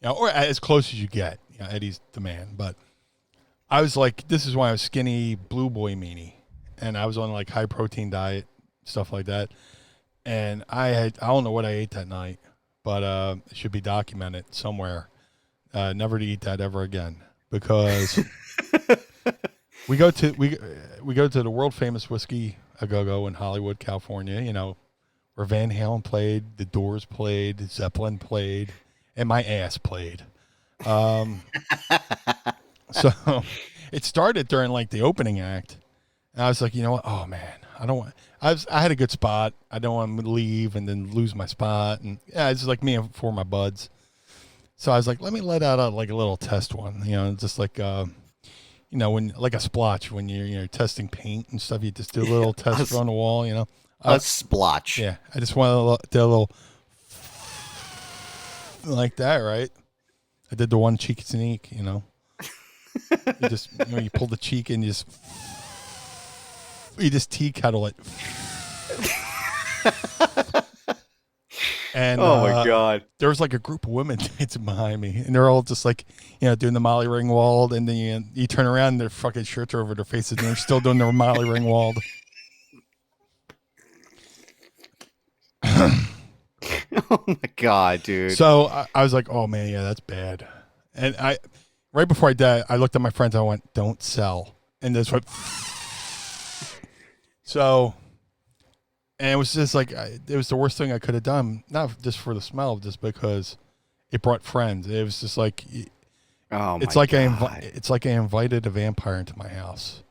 You know, or as close as you get. You know, Eddie's the man. But I was like, this is why I was skinny blue boy meanie. And I was on like high protein diet, stuff like that. And I don't know what I ate that night, but it should be documented somewhere. Never to eat that ever again, because we go to the world famous Whiskey A Go Go in Hollywood, California. You know, where Van Halen played, the Doors played, Zeppelin played, and my ass played. So it started during like the opening act, and I was like, you know what? Oh man, I don't want. I had a good spot. I don't want to leave and then lose my spot. And yeah, it's just like me and for my buds. So I was like, let me let out a little test one, you know, just like, you know, when like a splotch, when you're testing paint and stuff, you just do a little test on the wall, you know. A splotch. Yeah. I just want to do a little like that, right? I did the one cheek sneak, you know. You just, you know, you pull the cheek and you just tea kettle it. And oh my God. There was like a group of women dancing behind me, and they're all just like, you know, doing the Molly Ringwald, and then you turn around and their fucking shirts are over their faces, and they're still doing their Molly Ringwald. Oh my God, dude. So I was like, oh man, yeah, that's bad. And right before I did, I looked at my friends, and I went, don't sell. And this went. So, and it was just like, it was the worst thing I could have done, not just for the smell, just because it brought friends. It was just like, oh my it's like God. it's like I invited a vampire into my house.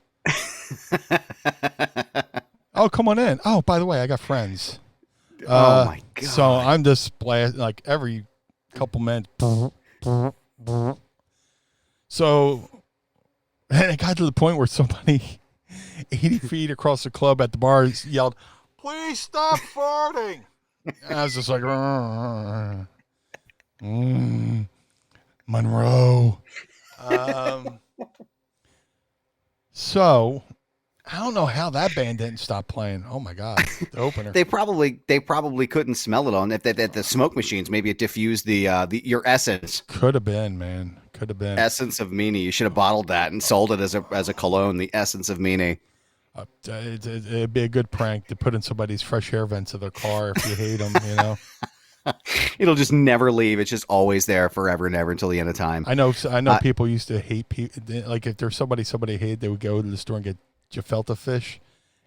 Oh, come on in. Oh, by the way, I got friends. Oh my God. So I'm just like every couple minutes. So, and it got to the point where somebody 80 feet across the club at the bar yelled, "Please stop farting!" And I was just like, Monroe. So I don't know how that band didn't stop playing. Oh my God, the opener. They probably couldn't smell it on if the smoke machines. Maybe it diffused your essence. Could have been, man. Could have been. Essence of Meanie. You should have bottled that and sold it as a cologne. The essence of Meanie. It'd be a good prank to put in somebody's fresh air vents of their car if you hate them, you know. It'll just never leave. It's just always there forever and ever until the end of time. I know people used to hate people. Like if there's somebody hated, they would go to the store and get gefilte fish.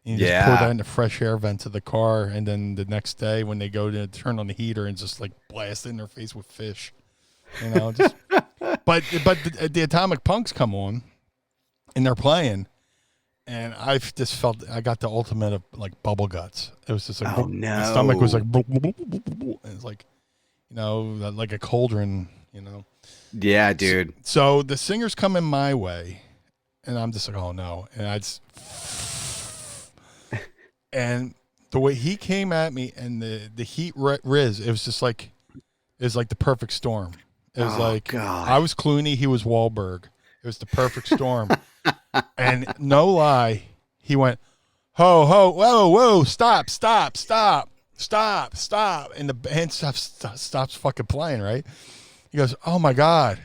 And you just pour that in the fresh air vents of the car, and then the next day when they go to turn on the heater and just like blast it in their face with fish, you know. Just, but the Atomic Punks come on, and they're playing. And I've just felt I got the ultimate of like bubble guts. It was just like, oh no, my stomach was like, and it's like, you know, like a cauldron, you know. Yeah, dude. So the singer's coming my way, and I'm just like, oh no, and and the way he came at me and the heat riz, it was just like, it was like the perfect storm. It was like God. I was Clooney, he was Wahlberg. It was the perfect storm. And no lie, he went, ho, ho, whoa, whoa, stop. And the band stops fucking playing, right? He goes, oh my God,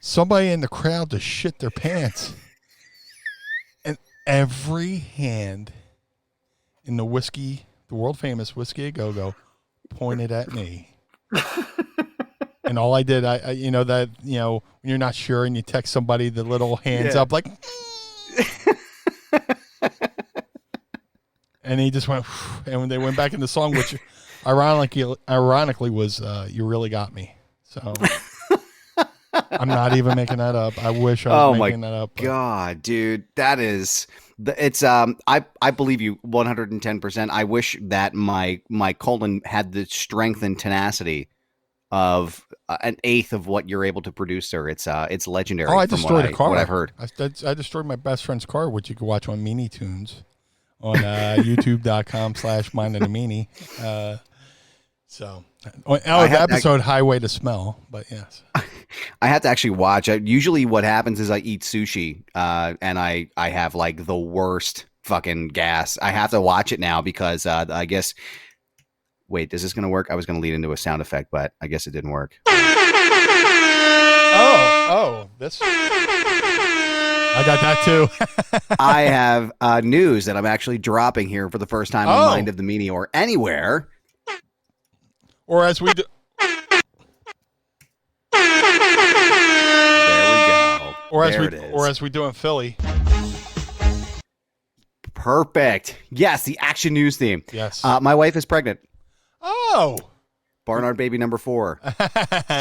somebody in the crowd just shit their pants. And every hand in the world famous Whiskey A Go Go pointed at me. And all I did, you know, that, you know, when you're not sure and you text somebody, the little hands up like, and he just went, and when they went back in the song, which ironically was, You Really Got Me. So I'm not even making that up. I wish I was making that up. But. God, dude, that is, it's, I believe you 110%. I wish that my colon had the strength and tenacity of an eighth of what you're able to produce, sir. It's legendary. Oh, I destroyed a car. What I've heard. I destroyed my best friend's car, which you could watch on Meanie Toons on youtube.com/mindandthemeanie. So, the episode Highway to Smell, but yes. I have to actually watch. Usually what happens is I eat sushi and I have like the worst fucking gas. I have to watch it now because I guess, wait, is this going to work? I was going to lead into a sound effect, but I guess it didn't work. This. I got that too. I have news that I'm actually dropping here for the first time on Mind of the Meanie or anywhere. Or as we do. Or as we do in Philly. Perfect. Yes, the action news theme. Yes. My wife is pregnant. Oh. Barnard baby number 4.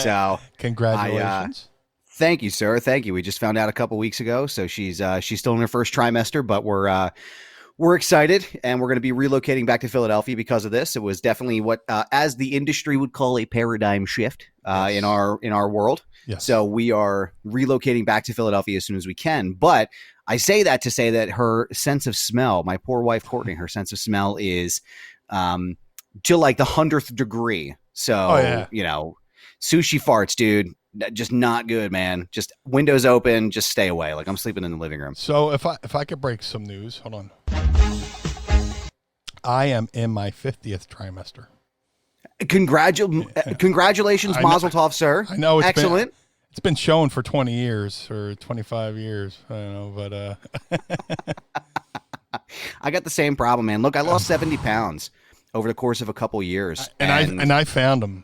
So congratulations. Thank you, sir. Thank you. We just found out a couple weeks ago, so she's still in her first trimester, but we're excited, and we're going to be relocating back to Philadelphia because of this. It was definitely what, as the industry would call, a paradigm shift in our world. Yes. So we are relocating back to Philadelphia as soon as we can. But I say that to say that her sense of smell, my poor wife Courtney, her sense of smell is to like the 100th degree. So sushi farts, dude. Just not good, man. Just windows open, just stay away. Like I'm sleeping in the living room. So if I could break some news, hold on. I am in my 50th trimester. Congratulations, Mazel Tov, sir. I know, it's excellent. It's been shown for 20 years or 25 years. I don't know, but I got the same problem, man. Look, I lost 70 pounds over the course of a couple years, and I found them.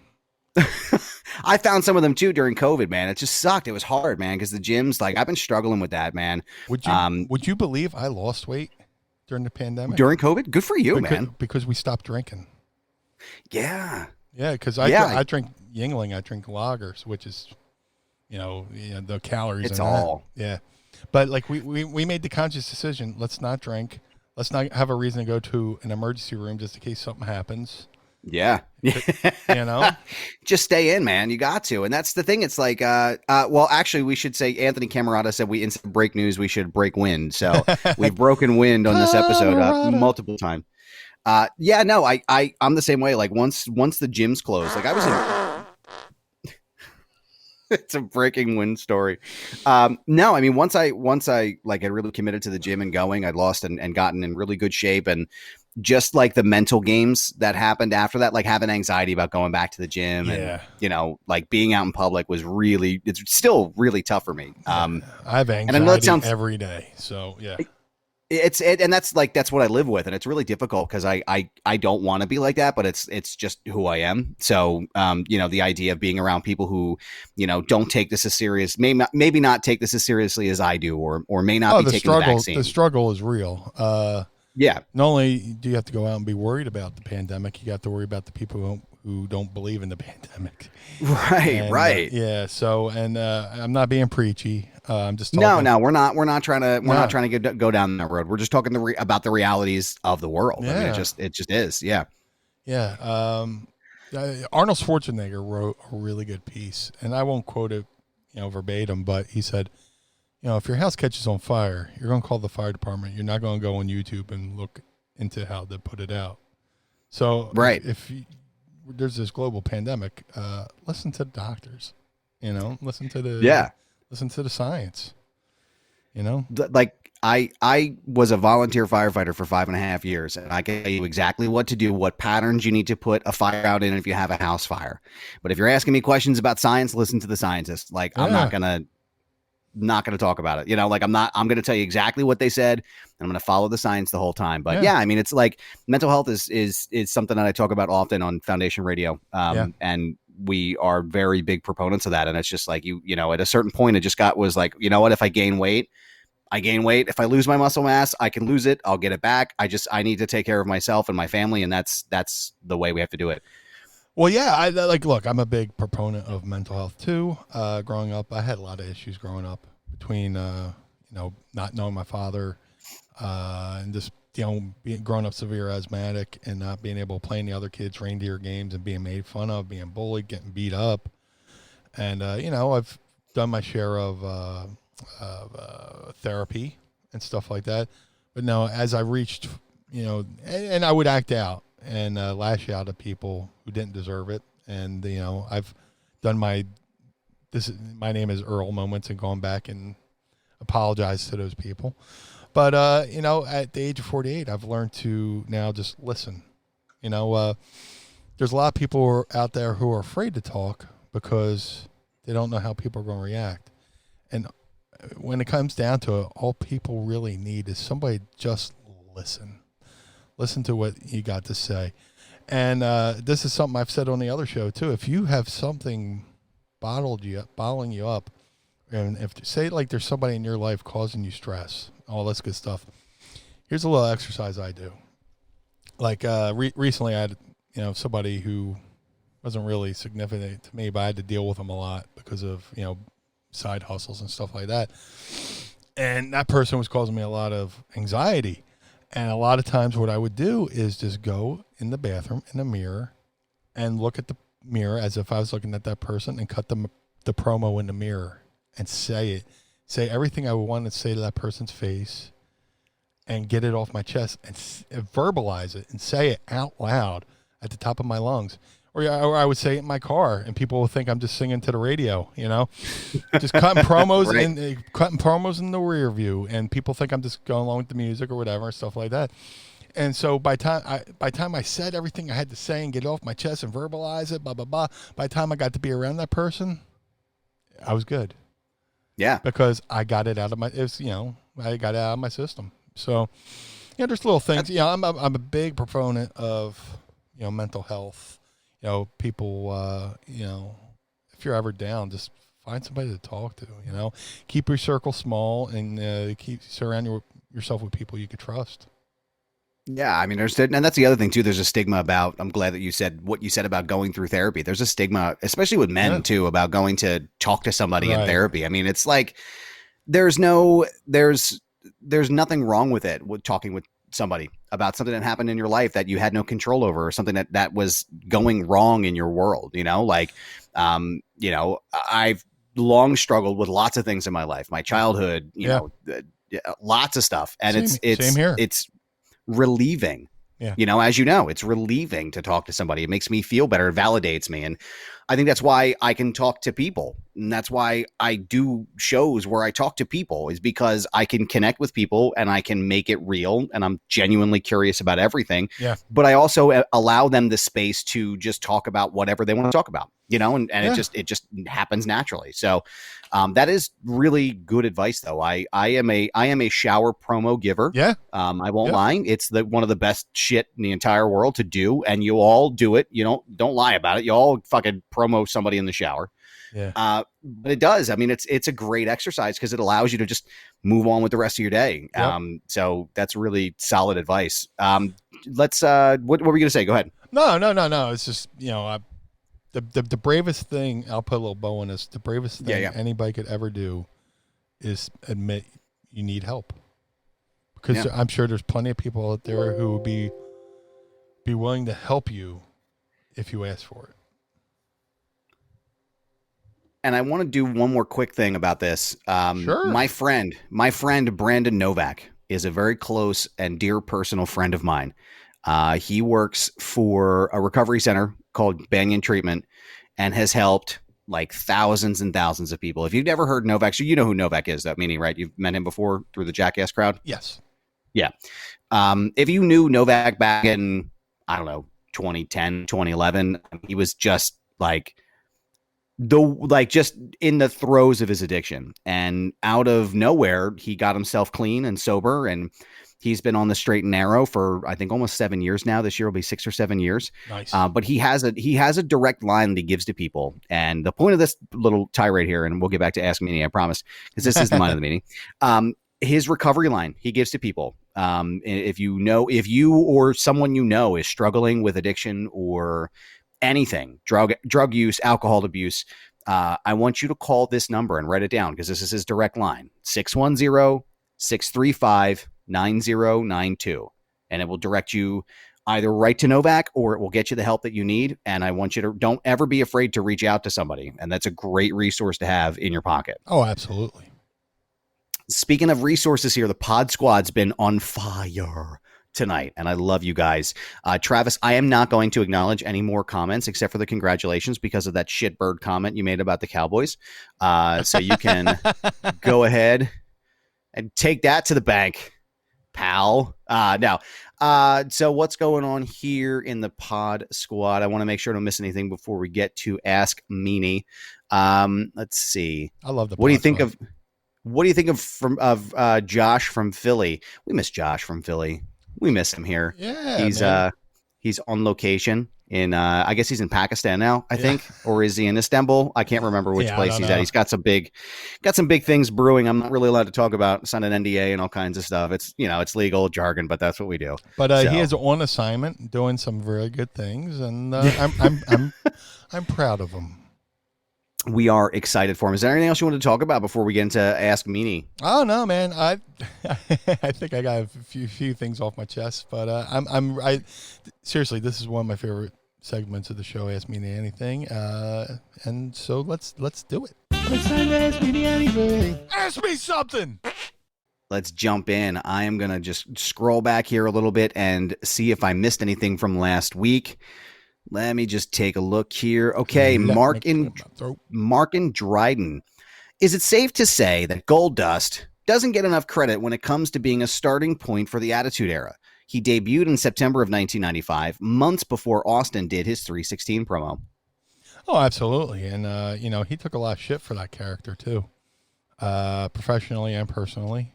I found some of them too during COVID, man. It just sucked. It was hard, man, because the gyms, like, I've been struggling with that, man. Would you believe I lost weight during the pandemic? During COVID? Good for you, man. Because we stopped drinking. Yeah. Yeah, because I drink Yingling. I drink lagers, which is, the calories. It's all. Yeah. But, like, we made the conscious decision, let's not drink. Let's not have a reason to go to an emergency room just in case something happens. Yeah. Just stay in, man. You got to. And that's the thing. It's like, well, actually, we should say Anthony Camerata said instead of break news, we should break wind. So we've broken wind on this episode multiple times. I'm the same way. Like once the gyms closed, like I was in. It's a breaking wind story. No, I mean, once I like had really committed to the gym and going, I'd lost and gotten in really good shape, and just like the mental games that happened after that, like having anxiety about going back to the gym and, like being out in public it's still really tough for me. I have anxiety every day. So yeah, and that's what I live with. And it's really difficult because I don't want to be like that, but it's just who I am. So, the idea of being around people who, don't take this as serious, maybe not take this as seriously as I do, or may not be taking the vaccine. The struggle is real. Yeah. Not only do you have to go out and be worried about the pandemic, you have to worry about the people who don't believe in the pandemic. Right. Yeah. So, and I'm not being preachy. I'm just talking. No, we're not trying to go down that road. We're just talking about the realities of the world. Yeah. I mean, it just is. Yeah. Yeah. Arnold Schwarzenegger wrote a really good piece, and I won't quote it, verbatim, but he said, if your house catches on fire, you're going to call the fire department. You're not going to go on YouTube and look into how to put it out. So if there's this global pandemic, listen to the doctors, listen to the science, Like I was a volunteer firefighter for 5.5 years, and I can tell you exactly what to do, what patterns you need to put a fire out in if you have a house fire. But if you're asking me questions about science, listen to the scientists. Like I'm not going to talk about it. I'm going to tell you exactly what they said, and I'm going to follow the science the whole time. But I mean, it's like mental health is something that I talk about often on Foundation Radio. And we are very big proponents of that. And it's just like, at a certain point, it just was like, what, if I gain weight, I gain weight. If I lose my muscle mass, I can lose it. I'll get it back. I need to take care of myself and my family. And that's the way we have to do it. Well, yeah, look, I'm a big proponent of mental health too. Growing up, I had a lot of issues growing up between, not knowing my father, and just, being growing up severe asthmatic and not being able to play any other kids' reindeer games and being made fun of, being bullied, getting beat up. And, I've done my share of therapy and stuff like that. But no, as I reached and I would act out and lash out at people who didn't deserve it. And, I've done my name is Earl moments and gone back and apologized to those people. But, at the age of 48, I've learned to now just listen. There's a lot of people out there who are afraid to talk because they don't know how people are going to react. And when it comes down to it, all people really need is somebody just listen. Listen to what you got to say. And this is something I've said on the other show, too. If you have something bottling you up, and if say like there's somebody in your life causing you stress, all this good stuff, here's a little exercise I do. Like recently I had, somebody who wasn't really significant to me, but I had to deal with them a lot because of, side hustles and stuff like that. And that person was causing me a lot of anxiety. And a lot of times what I would do is just go in the bathroom in the mirror and look at the mirror as if I was looking at that person and cut the promo in the mirror and say everything I would want to say to that person's face and get it off my chest and verbalize it and say it out loud at the top of my lungs. Or I would say it in my car, and people will think I'm just singing to the radio, just cutting promos right. Cutting promos in the rear view, and people think I'm just going along with the music or whatever, stuff like that. And so by time I said everything I had to say and get it off my chest and verbalize it, blah blah blah. By the time I got to be around that person, I was good. Yeah, because I got it out of I got it out of my system. So, there's little things. I'm a big proponent of mental health. People, if you're ever down, just find somebody to talk to, keep your circle small and surround yourself with people you could trust. Yeah. I mean, and that's the other thing too. There's a stigma about, I'm glad that you said what you said about going through therapy. There's a stigma, especially with men too, about going to talk to somebody in therapy. I mean, it's like, there's nothing wrong with it, with talking with somebody about something that happened in your life that you had no control over, or something that was going wrong in your world. I've long struggled with lots of things in my life, my childhood, lots of stuff. And same here. It's relieving, it's relieving to talk to somebody. It makes me feel better. It validates me. And I think that's why I can talk to people. And that's why I do shows where I talk to people, is because I can connect with people and I can make it real. And I'm genuinely curious about everything. Yeah. But I also allow them the space to just talk about whatever they want to talk about, and it just happens naturally. So that is really good advice, though. I am a shower promo giver. Yeah. I won't lie. It's one of the best shit in the entire world to do. And you all do it. Don't lie about it. You all fucking promo somebody in the shower. Yeah. But it does. I mean, it's a great exercise because it allows you to just move on with the rest of your day. Yep. So that's really solid advice. Let's, what were we going to say? Go ahead. No. It's just, the bravest thing, I'll put a little bow on this. The bravest thing anybody could ever do is admit you need help, because I'm sure there's plenty of people out there who would be willing to help you if you ask for it. And I want to do one more quick thing about this. Sure. My friend Brandon Novak is a very close and dear personal friend of mine. He works for a recovery center called Banyan Treatment and has helped like thousands and thousands of people. If you've never heard Novak, so you know who Novak is, that Meanie, right? You've met him before through the Jackass crowd? Yes. Yeah. If you knew Novak back in, I don't know, 2010, 2011, he was just just in the throes of his addiction, and out of nowhere, he got himself clean and sober, and he's been on the straight and narrow for, I think, almost 7 years now. This year will be 6 or 7 years. Nice. But he has a direct line that he gives to people. And the point of this little tirade here, and we'll get back to Ask Meanie, I promise, because this is the mind of the meeting. His recovery line he gives to people. If you or someone is struggling with addiction or anything, drug use, alcohol abuse, I want you to call this number and write it down, because this is his direct line, 610-635-9092. And it will direct you either right to Novak, or it will get you the help that you need. And I want you to, don't ever be afraid to reach out to somebody. And that's a great resource to have in your pocket. Oh, absolutely. Speaking of resources here, the Pod Squad's been on fire. tonight, and I love you guys. Travis, I am not going to acknowledge any more comments except for the congratulations because of that shitbird comment you made about the Cowboys. So you can go ahead and take that to the bank, pal. No. So what's going on here in the pod squad? I want to make sure I don't miss anything before we get to Ask Meanie. Let's see. I love the What do you pod think squad. what do you think of Josh from Philly? We miss Josh from Philly. We miss him here. Yeah, He's on location in I guess he's in Pakistan now, I think, or is he in Istanbul? I can't remember which place he's at. He's got some big things brewing. I'm not really allowed to talk about, sign an NDA and all kinds of stuff. It's it's legal jargon, but that's what we do. But he is on assignment, doing some very good things, and I'm proud of him. We are excited for him. Is there anything else you want to talk about before we get into Ask Meanie? Oh no, man. I think I got a few things off my chest, but I seriously, this is one of my favorite segments of the show. Ask Meanie anything, and so let's do it. It's time to ask Meanie anything. Ask me something. Let's jump in. I am gonna just scroll back here a little bit and see if I missed anything from last week. Let me just take a look here. Okay, Mark in Dryden. Is it safe to say that BlueDust doesn't get enough credit when it comes to being a starting point for the Attitude Era? He debuted in September of 1995, months before Austin did his 316 promo. Oh, absolutely. And, he took a lot of shit for that character, too, professionally and personally,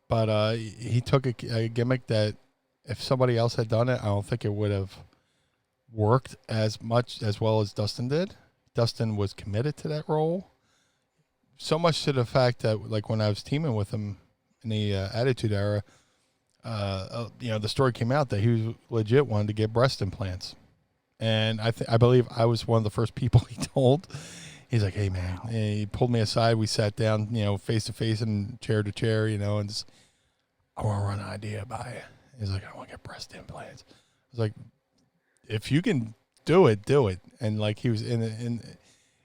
But he took a gimmick that, if somebody else had done it, I don't think it would have worked as well as Dustin did. Dustin was committed to that role, so much to the fact that, like, when I was teaming with him in the Attitude Era, the story came out that he was legit wanted to get breast implants, and I believe I was one of the first people he told. He's like, "Hey, man," and he pulled me aside. We sat down, face to face and chair to chair, and just, I want to run an idea by you. He's like, "I want to get breast implants." I was like, "If you can do it, do it." And, like, he was in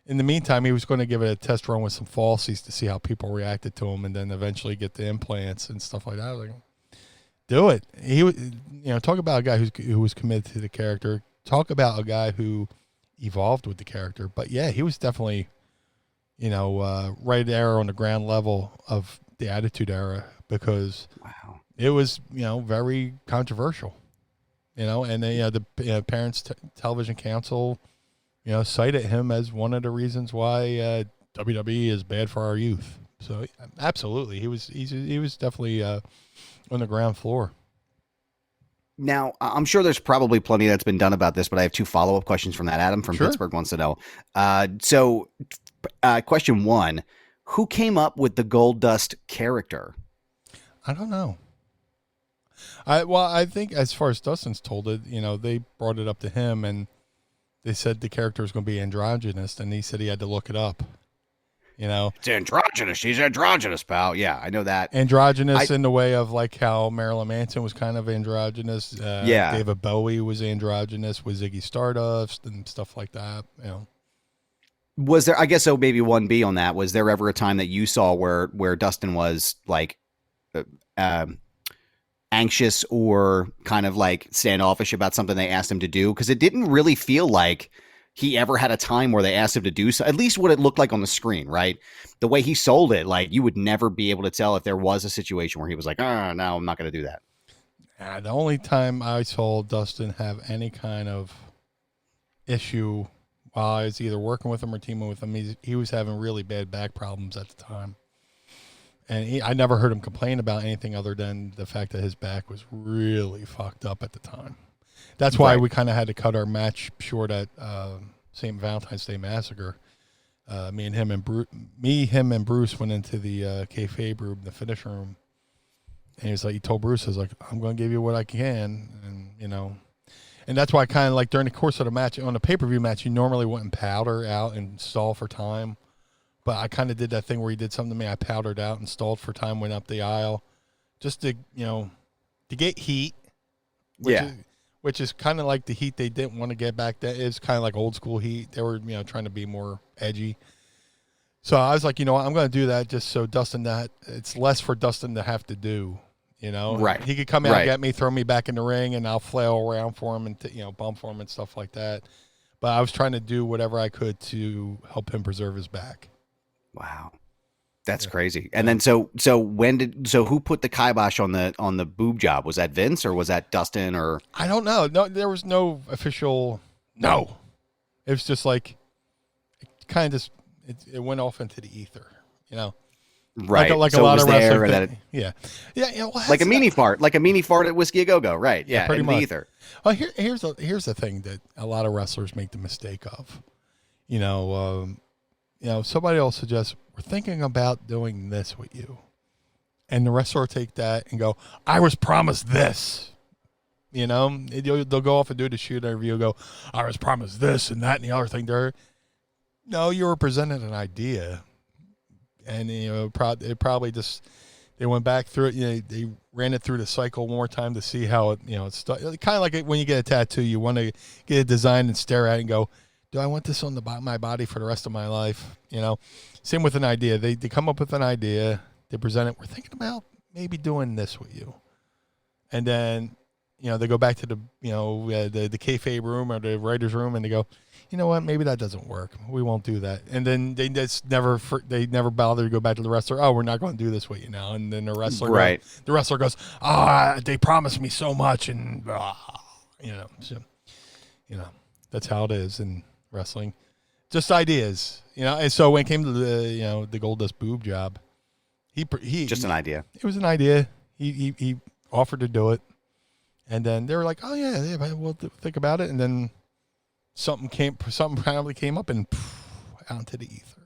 the meantime, he was going to give it a test run with some falsies to see how people reacted to him, and then eventually get the implants and stuff like that. I was like, "Do it." He was, talk about a guy who was committed to the character. Talk about a guy who evolved with the character. But yeah, he was definitely, right there on the ground level of the Attitude Era, because Wow. it was, very controversial, and the Parents Television Council, cited him as one of the reasons why WWE is bad for our youth. So absolutely, he was definitely on the ground floor. Now, I'm sure there's probably plenty that's been done about this, but I have two follow-up questions from that. Adam from Pittsburgh wants to know. So, question one, who came up with the BlueDust character? I don't know. I think as far as Dustin's told it, they brought it up to him, and they said the character was going to be androgynous, and he said he had to look it up. It's androgynous. She's androgynous, pal. Yeah, I know that. Androgynous in the way of, like, how Marilyn Manson was kind of androgynous. David Bowie was androgynous with Ziggy Stardust and stuff like that. Was there, I guess, so maybe 1B on that, was there ever a time that you saw where Dustin was, like, anxious or kind of, like, standoffish about something they asked him to do? Because it didn't really feel like he ever had a time where they asked him to do so, at least what it looked like on the screen, right? The way he sold it, like, you would never be able to tell if there was a situation where he was like, no, I'm not going to do that. The only time I saw Dustin have any kind of issue while I was either working with him or teaming with him, he was having really bad back problems at the time. And I never heard him complain about anything other than the fact that his back was really fucked up at the time. That's why we kind of had to cut our match short at St. Valentine's Day Massacre. Him and Bruce went into the kayfabe room, the finish room, and he told Bruce, "I was like, I'm going to give you what I can," and that's why I kind of, like, during the course of the match, on a pay-per-view match, you normally wouldn't powder out and stall for time, but I kind of did that thing where he did something to me. I powdered out and stalled for time, went up the aisle, just to get heat. Which is kind of like the heat they didn't want to get back. That is kind of like old school heat. They were, trying to be more edgy. So I was like, I'm going to do that just so it's less for Dustin to have to do. You know, Right. He could come out, Right. get me, throw me back in the ring, and I'll flail around for him and bump for him and stuff like that. But I was trying to do whatever I could to help him preserve his back. Wow. That's crazy. And then so who put the kibosh on the boob job? Was that Vince or was that Dustin or? I don't know. No, there was no official. No, it was just like it kind of just it went off into the ether. You know. Right. Like so a lot it was of there wrestling. that Yeah. Well, like a meanie fart at Whiskey A Go-Go. Right. Yeah. pretty in much. the ether. Well, here's the thing that a lot of wrestlers make the mistake of. Somebody will suggest, we're thinking about doing this with you. And the wrestler will take that and go, I was promised this. They'll go off and do the shoot interview, go, I was promised this and that and the other thing there. No, you were presented an idea. And, it probably just, they went back through it. They ran it through the cycle one more time to see how it's kind of like when you get a tattoo, you want to get a design and stare at it and go, do I want this on my body for the rest of my life? Same with an idea. They come up with an idea. They present it. We're thinking about maybe doing this with you. And then, they go back to the kayfabe room or the writer's room and they go, you know what? Maybe that doesn't work. We won't do that. And then they never bother to go back to the wrestler. Oh, we're not going to do this with you now. And then the wrestler, goes, they promised me so much. And, that's how it is in wrestling. Just ideas, And so when it came to the Goldust boob job, he Just an idea. It was an idea. He offered to do it. And then they were like, oh yeah, we'll think about it. And then something probably came up and out into the ether.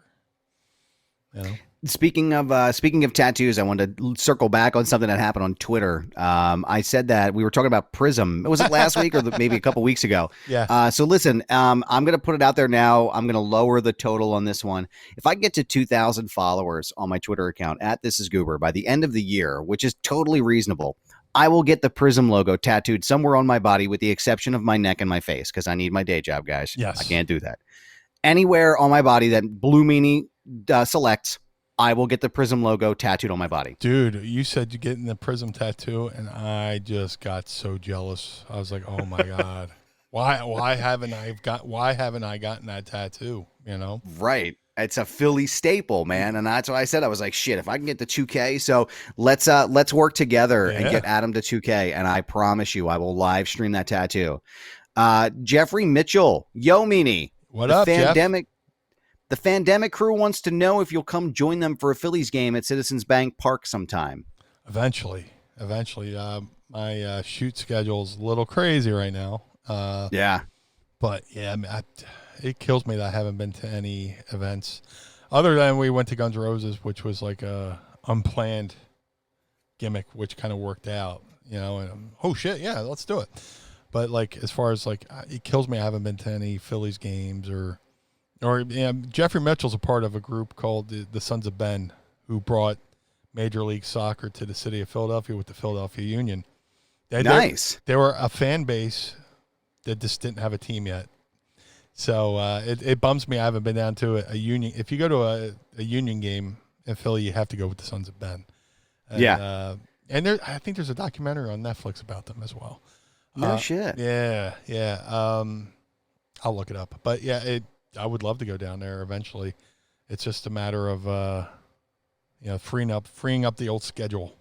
Speaking of tattoos, I wanted to circle back on something that happened on Twitter. I said that we were talking about Prism. Was it last week or maybe a couple weeks ago? Yeah. So listen, I'm going to put it out there now. I'm going to lower the total on this one. If I get to 2,000 followers on my Twitter account at This Is Goober by the end of the year, which is totally reasonable, I will get the Prism logo tattooed somewhere on my body with the exception of my neck and my face because I need my day job, guys. Yes. I can't do that. Anywhere on my body that Blue Meanie selects, I will get the Prism logo tattooed on my body. Dude, you said you're getting the Prism tattoo, and I just got so jealous. I was like, oh my God. Why haven't I gotten that tattoo? Right. It's a Philly staple, man. And that's why I said, I was like, shit, if I can get the 2K. So let's work together and get Adam to 2K. And I promise you, I will live stream that tattoo. Jeffrey Mitchell, yo Meanie. What up, Jeff? The Fandemic crew wants to know if you'll come join them for a Phillies game at Citizens Bank Park sometime. Eventually. My shoot schedule's a little crazy right now. Yeah. But yeah, it kills me that I haven't been to any events other than we went to Guns N' Roses, which was like a unplanned gimmick, which kind of worked out, and oh shit. Yeah, let's do it. But like, as far as like, it kills me I haven't been to any Phillies games or Jeffrey Mitchell's a part of a group called the Sons of Ben, who brought Major League Soccer to the city of Philadelphia with the Philadelphia Union. Nice. They were a fan base that just didn't have a team yet. So it bums me I haven't been down to a Union. If you go to a Union game in Philly, you have to go with the Sons of Ben. And, and I think there's a documentary on Netflix about them as well. No shit. Yeah. I'll look it up. But yeah, I would love to go down there eventually. It's just a matter of freeing up the old schedule.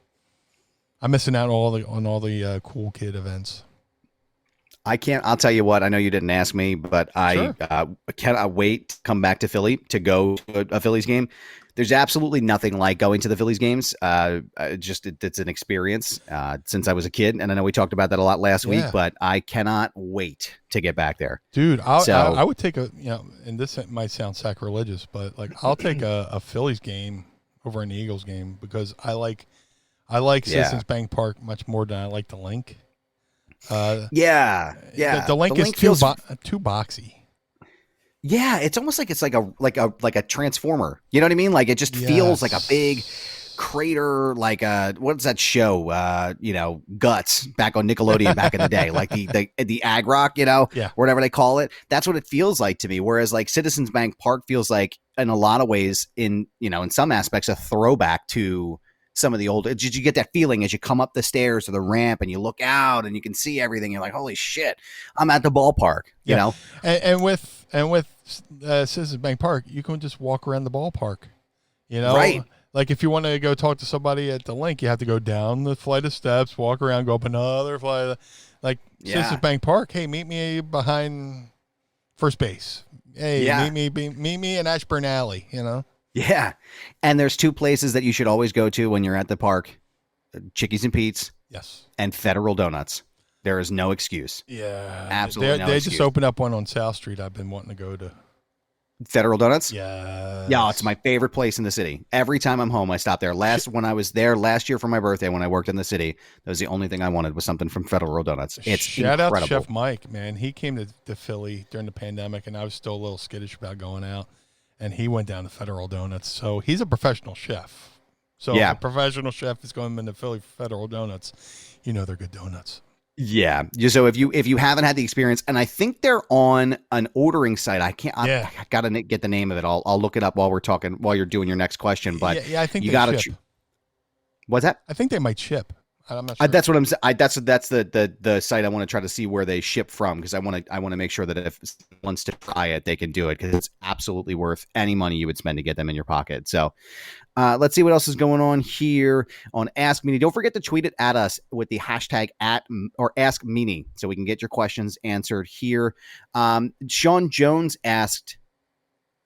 I'm missing out on all the cool kid events. I'll tell you what, I know you didn't ask me, but I cannot wait to come back to Philly to go to a Phillies game. There's absolutely nothing like going to the Phillies games. It's an experience since I was a kid. And I know we talked about that a lot last week, but I cannot wait to get back there. Dude, I would take and this might sound sacrilegious, but like I'll take a Phillies game over an Eagles game because I like Citizens Bank Park much more than I like the Link. The Link is too boxy. Yeah, it's almost like it's like a transformer. You know what I mean? Like it just feels like a big crater, like what's that show? Guts back on Nickelodeon back in the day, like the ag rock, whatever they call it. That's what it feels like to me. Whereas like Citizens Bank Park feels like in a lot of ways, in some aspects, a throwback to some of the old. Did you get that feeling as you come up the stairs or the ramp and you look out and you can see everything? You're like, holy shit, I'm at the ballpark. You know, and with Citizens Bank Park, you can just walk around the ballpark. You know, right? Like if you want to go talk to somebody at the link, you have to go down the flight of steps, walk around, go up another flight. Like Citizens Bank Park, hey, meet me behind first base. Hey, meet me in Ashburn Alley. You know. Yeah. And there's two places that you should always go to when you're at the park. Chickies and Pete's. Yes. And Federal Donuts. There is no excuse. Yeah. Absolutely no They excuse. just opened up one on South Street I've been wanting to go to. Federal Donuts? Yeah. Yeah, it's my favorite place in the city. Every time I'm home, I stop there. When I was there last year for my birthday, when I worked in the city, that was the only thing I wanted was something from Federal Donuts. It's Shout incredible. out to Chef Mike, man. He came to Philly during the pandemic, and I was still a little skittish about going out. And he went down to Federal Donuts. So he's a professional chef. So if a professional chef is going into Philly for Federal Donuts, you know they're good donuts. Yeah. So if you haven't had the experience, and I think they're on an ordering site. I gotta get the name of it. I'll look it up while you're doing your next question. But I think you they gotta. ship. What's that? I think they might ship. I'm not sure. That's what I'm saying. That's the site I want to try to see where they ship from, because I want to make sure that if someone wants to try it, they can do it, because it's absolutely worth any money you would spend to get them in your pocket. So let's see what else is going on here on Ask Meanie. Don't forget to tweet it at us with the hashtag Ask Meanie, so we can get your questions answered here. Sean Jones asked,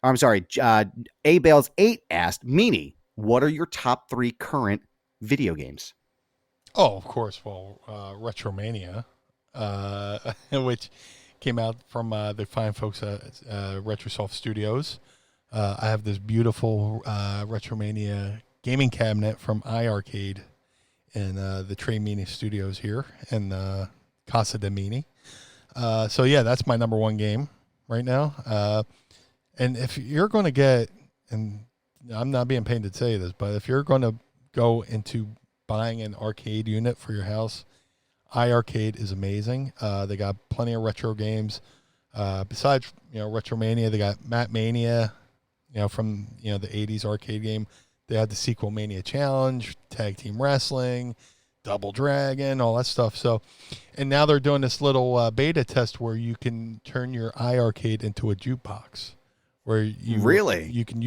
A Bales 8 asked, Meanie, what are your top 3 current video games? Oh, of course. Well, Retromania, which came out from the fine folks at Retrosoft Studios. I have this beautiful Retromania gaming cabinet from iArcade in the DeMeanie Studios here in Casa DeMeanie. So, yeah, that's my number 1 game right now. And if you're going to get, and I'm not being paid to say this, but if you're going to go into buying an arcade unit for your house, iArcade is amazing. They got plenty of retro games. Besides, Retromania, they got Mat Mania, from the 80s arcade game. They had the sequel Mania Challenge, Tag Team Wrestling, Double Dragon, all that stuff. So, and now they're doing this little beta test where you can turn your iArcade into a jukebox, where you can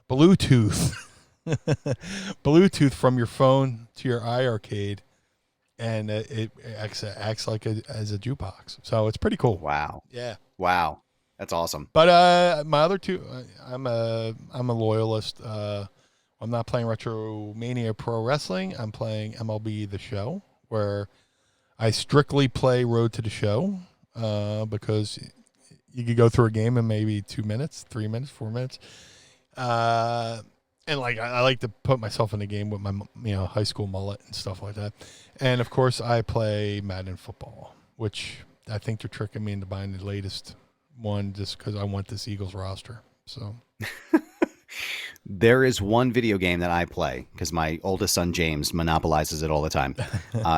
Bluetooth Bluetooth from your phone to your iArcade, and it acts like as a jukebox. So it's pretty cool. Wow. Yeah. Wow. That's awesome. But my other two, I'm a loyalist. I'm not playing Retromania Pro Wrestling. I'm playing MLB The Show, where I strictly play Road to the Show, because you could go through a game in maybe 2 minutes, 3 minutes, 4 minutes. And I like to put myself in the game with my high school mullet and stuff like that. And of course I play Madden football, which I think they're tricking me into buying the latest one just because I want this Eagles roster. So there is one video game that I play because my oldest son James monopolizes it all the time.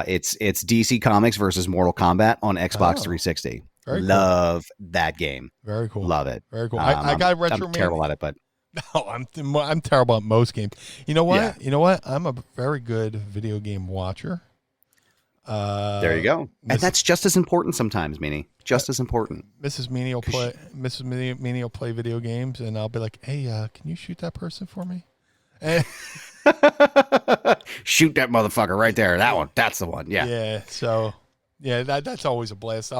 It's DC Comics versus Mortal Kombat on Xbox 360. Love that game. Very cool. Love it. Very cool. I got Retro. I'm terrible at it, but no, I'm terrible at most games. You know what? Yeah. You know what? I'm a very good video game watcher. There you go. And that's just as important sometimes, Meanie. Just as important. Mrs. Meanie will play video games, and I'll be like, "Hey, can you shoot that person for me?" Shoot that motherfucker right there. That one. That's the one. Yeah. Yeah. So, yeah, that's always a blast.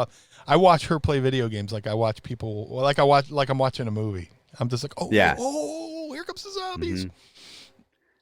I watch her play video games like I watch people. Well, I'm watching a movie. I'm just like, oh, here comes the zombies. Mm-hmm.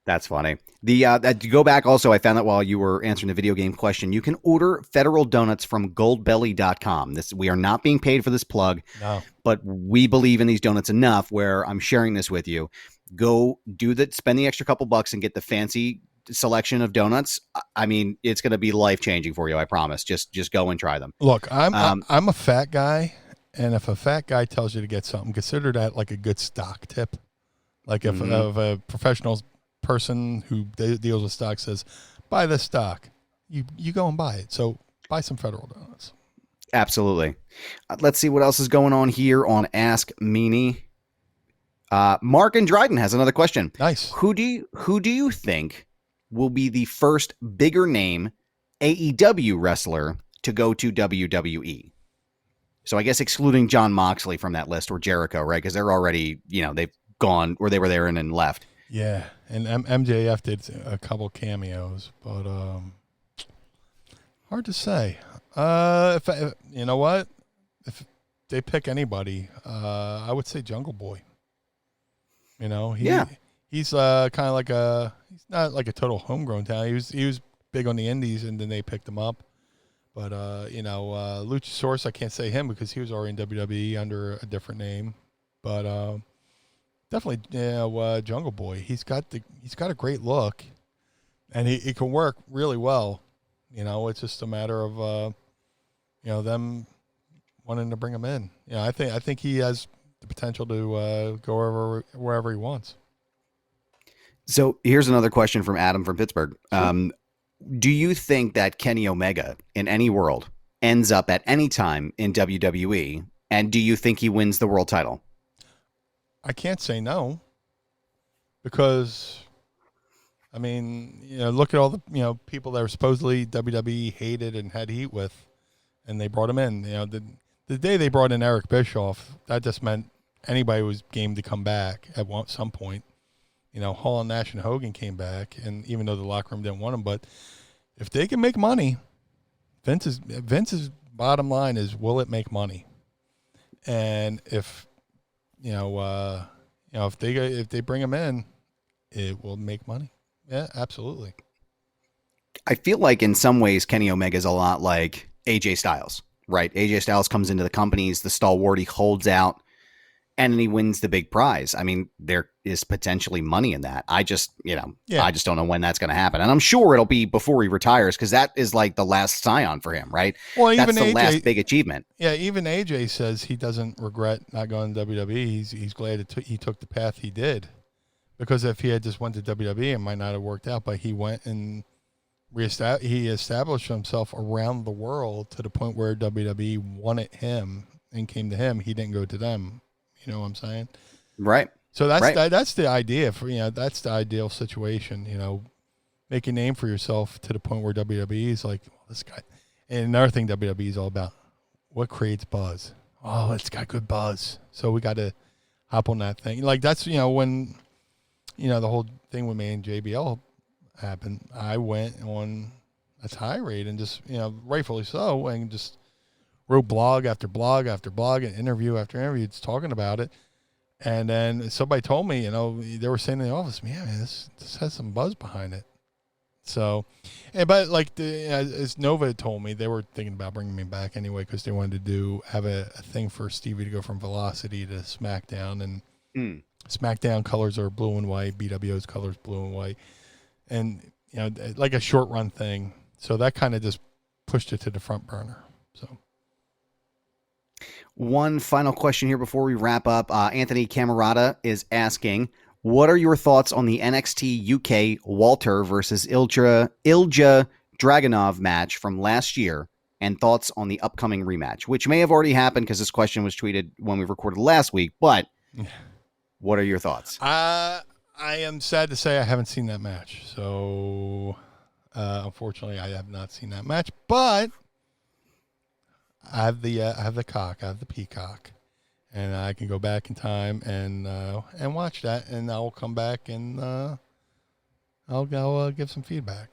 That's funny. To go back also, I found that while you were answering the video game question, you can order Federal Donuts from goldbelly.com. We are not being paid for this plug, no, but we believe in these donuts enough where I'm sharing this with you. Go do that, spend the extra couple bucks and get the fancy selection of donuts. I mean, it's going to be life-changing for you, I promise. Just go and try them. Look, I'm a fat guy, and if a fat guy tells you to get something, consider that like a good stock tip. Like if a professional person who deals with stock says, buy this stock, you go and buy it. So buy some Federal Donuts. Absolutely. Let's see what else is going on here on Ask Meanie. Mark and Dryden has another question. Nice. Who do you think will be the first bigger name AEW wrestler to go to WWE? So I guess excluding John Moxley from that list, or Jericho, right? Because they're already, they've gone, or they were there and then left. Yeah, and MJF did a couple cameos, but hard to say. If you know what, if they pick anybody, I would say Jungle Boy. He's kind of like he's not like a total homegrown talent. He was big on the indies, and then they picked him up. But Luchasaurus, I can't say him because he was already in WWE under a different name. But definitely, Jungle Boy. He's got a great look, and he can work really well. It's just a matter of them wanting to bring him in. I think he has the potential to go wherever he wants. So here's another question from Adam from Pittsburgh. Sure. Do you think that Kenny Omega in any world ends up at any time in WWE? And do you think he wins the world title? I can't say no, because look at all the, people that were supposedly WWE hated and had heat with, and they brought him in. The day they brought in Eric Bischoff, that just meant anybody was game to come back at some point. Hall and Nash and Hogan came back, and even though the locker room didn't want him, but if they can make money, Vince's bottom line is, will it make money? And if if they bring him in, it will make money. Yeah, absolutely. I feel like in some ways Kenny Omega is a lot like AJ Styles, right? AJ Styles comes into the companies, the stalwart, he holds out, and then he wins the big prize. I mean, there is potentially money in that. I just don't know when that's going to happen. And I'm sure it'll be before he retires, because that is like the last scion for him, right? Well, that's even the AJ, last big achievement. Yeah, even AJ says he doesn't regret not going to WWE. He's glad he took the path he did, because if he had just went to WWE, it might not have worked out. But he went and he established himself around the world to the point where WWE wanted him and came to him. He didn't go to them. You know what I'm saying? Right. So that's the idea that's the ideal situation, make a name for yourself to the point where WWE is like, well, this guy. And another thing WWE is all about, what creates buzz? Oh, it's got good buzz. So we got to hop on that thing. Like that's, when, the whole thing with me and JBL happened, I went on a tirade and just, rightfully so, and just wrote blog after blog after blog and interview after interview, just talking about it. And then somebody told me, they were saying in the office, man, this has some buzz behind it. So, but like as Nova had told me, they were thinking about bringing me back anyway, because they wanted to have a thing for Stevie to go from Velocity to SmackDown, and SmackDown colors are blue and white, BWO's colors blue and white, and like a short run thing. So that kind of just pushed it to the front burner. So. One final question here before we wrap up. Anthony Camerata is asking, what are your thoughts on the NXT UK Walter versus Ilja Dragunov match from last year, and thoughts on the upcoming rematch, which may have already happened because this question was tweeted when we recorded last week, but what are your thoughts? I am sad to say I haven't seen that match. So, unfortunately, I have not seen that match, but I have the cock, I have the peacock, and I can go back in time and watch that, and I'll come back and I'll give some feedback.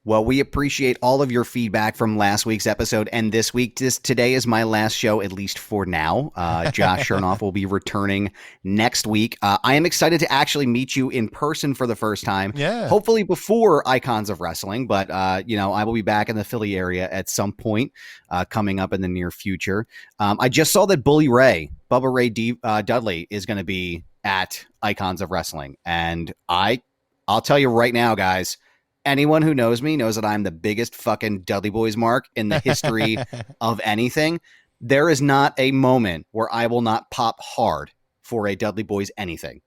Well, we appreciate all of your feedback from last week's episode and this week. Today is my last show, at least for now. Josh Chernoff will be returning next week. I am excited to actually meet you in person for the first time. Yeah. Hopefully before Icons of Wrestling, but I will be back in the Philly area at some point coming up in the near future. I just saw that Bubba Ray Dudley is going to be at Icons of Wrestling, and I'll tell you right now, guys. Anyone who knows me knows that I'm the biggest fucking Dudley Boys mark in the history of anything. There is not a moment where I will not pop hard for a Dudley Boys anything.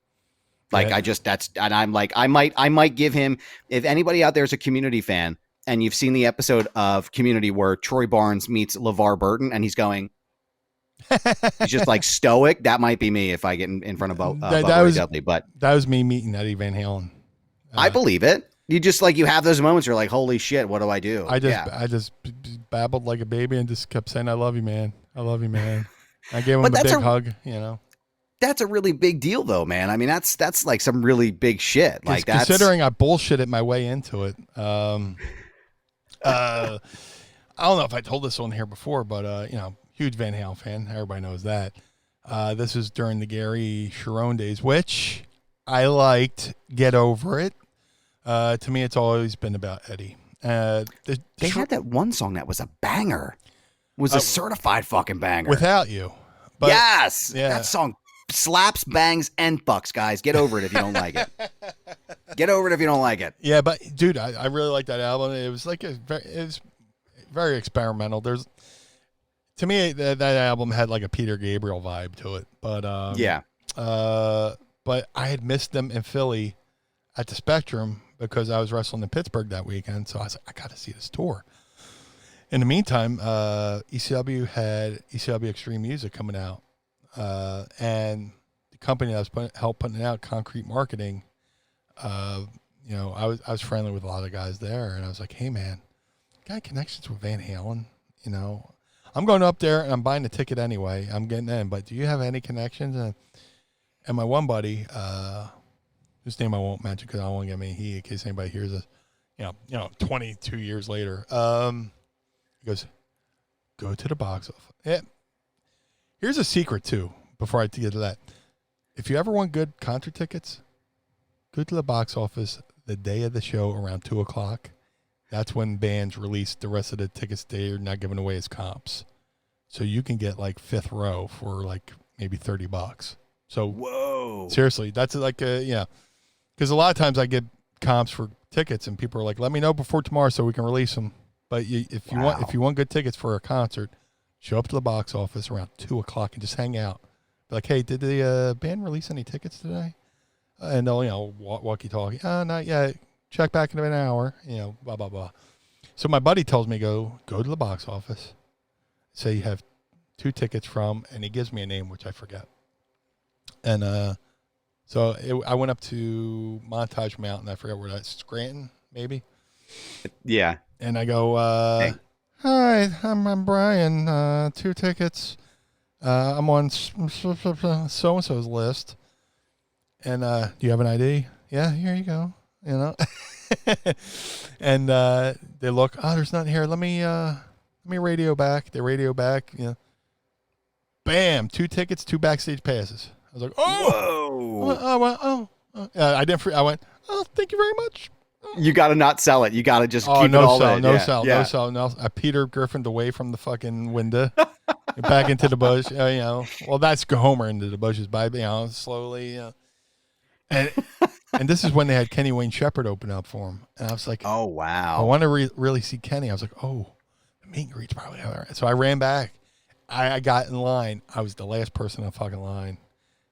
Like and I'm like, I might give him, if anybody out there is a Community fan and you've seen the episode of Community where Troy Barnes meets LeVar Burton and he's going, He's just like stoic. That might be me if I get in front of that Bubba Ray was Dudley. But that was me meeting Eddie Van Halen. I believe it. You just like, you have those moments where you're like, holy shit, what do I do? I just babbled like a baby and just kept saying, I love you, man. I love you, man. I gave him a big hug, you know. That's a really big deal, though, man. I mean, that's like some really big shit. Like, that's considering I bullshitted my way into it. I don't know if I told this on here before, but you know, huge Van Halen fan. Everybody knows that. This is during the Gary Cherone days, which I liked. Get Over It. To me, it's always been about Eddie. They had that one song that was a banger. It was a certified fucking banger. Without You. But, yes. Yeah. That song slaps, bangs, and fucks, guys. Get over it if you don't like it. Get over it if you don't like it. Yeah, but dude, I really like that album. It was like it was very experimental. To me, that album had like a Peter Gabriel vibe to it. But yeah. But I had missed them in Philly at the Spectrum because I was wrestling in Pittsburgh that weekend. So I was like, I got to see this tour. In the meantime, ECW had ECW Extreme Music coming out. And the company that was helped putting it out, Concrete Marketing, you know, I was friendly with a lot of guys there. And I was like, hey, man, got connections with Van Halen? You know, I'm going up there and I'm buying the ticket anyway. I'm getting in. But do you have any connections? And my one buddy, whose name I won't mention because I don't want to get me heat in case anybody hears this, you know, 22 years later, he goes, go to the box office. Yeah. Here's a secret too, before I get to that. If you ever want good concert tickets, go to the box office the day of the show around 2:00. That's when bands release the rest of the tickets they're not giving away as comps. So you can get like fifth row for like maybe $30. So whoa, seriously, that's like yeah. Because a lot of times I get comps for tickets and people are like, let me know before tomorrow so we can release them. But if you want good tickets for a concert, show up to the box office around 2:00 and just hang out. Be like, hey, did the band release any tickets today? And they'll, you know, walkie-talkie. Not yet. Check back in an hour. You know, blah blah blah. So my buddy tells me go to the box office, say you have 2 tickets from, and he gives me a name which I forget. And I went up to Montage Mountain. I forget where that's, Scranton maybe. Yeah. And I go, hey. Hi, I'm Brian. 2 tickets. I'm on so-and-so's list. And do you have an ID? Yeah, here you go. You know? And they look, there's nothing here. Let me radio back. They radio back, you know. Bam, 2 tickets, 2 backstage passes. I was like, oh. Whoa. I went, thank you very much. You got to not sell it. You got to just keep it all in. No sell. I Peter Griffined away from the fucking window, back into the bush. You know, well, that's Homer into the bushes, by, you know, slowly. You know. And this is when they had Kenny Wayne Shepherd open up for him, and I was like, oh wow, I want to really see Kenny. I was like, the meet and greet's probably all right. So I ran back. I got in line. I was the last person in the fucking line.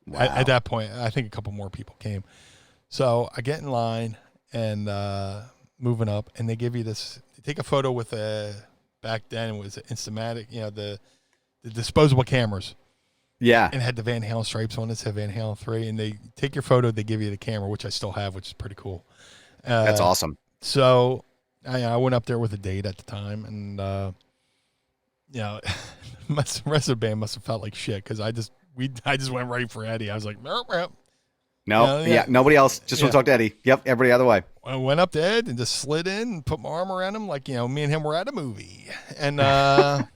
Wow. At that point, I think a couple more people came. So I get in line and moving up, and they give you this. They take a photo with back then it was Instamatic, you know, the disposable cameras. Yeah, and it had the Van Halen stripes on it. Said Van Halen 3, and they take your photo. They give you the camera, which I still have, which is pretty cool. That's awesome. So I went up there with a date at the time, and you know, the rest of the band must have felt like shit because I just went right for Eddie. I was like, no, nobody else. Just want to talk to Eddie. Yep, everybody other way. I went up to Ed and just slid in and put my arm around him like, you know, me and him were at a movie. And I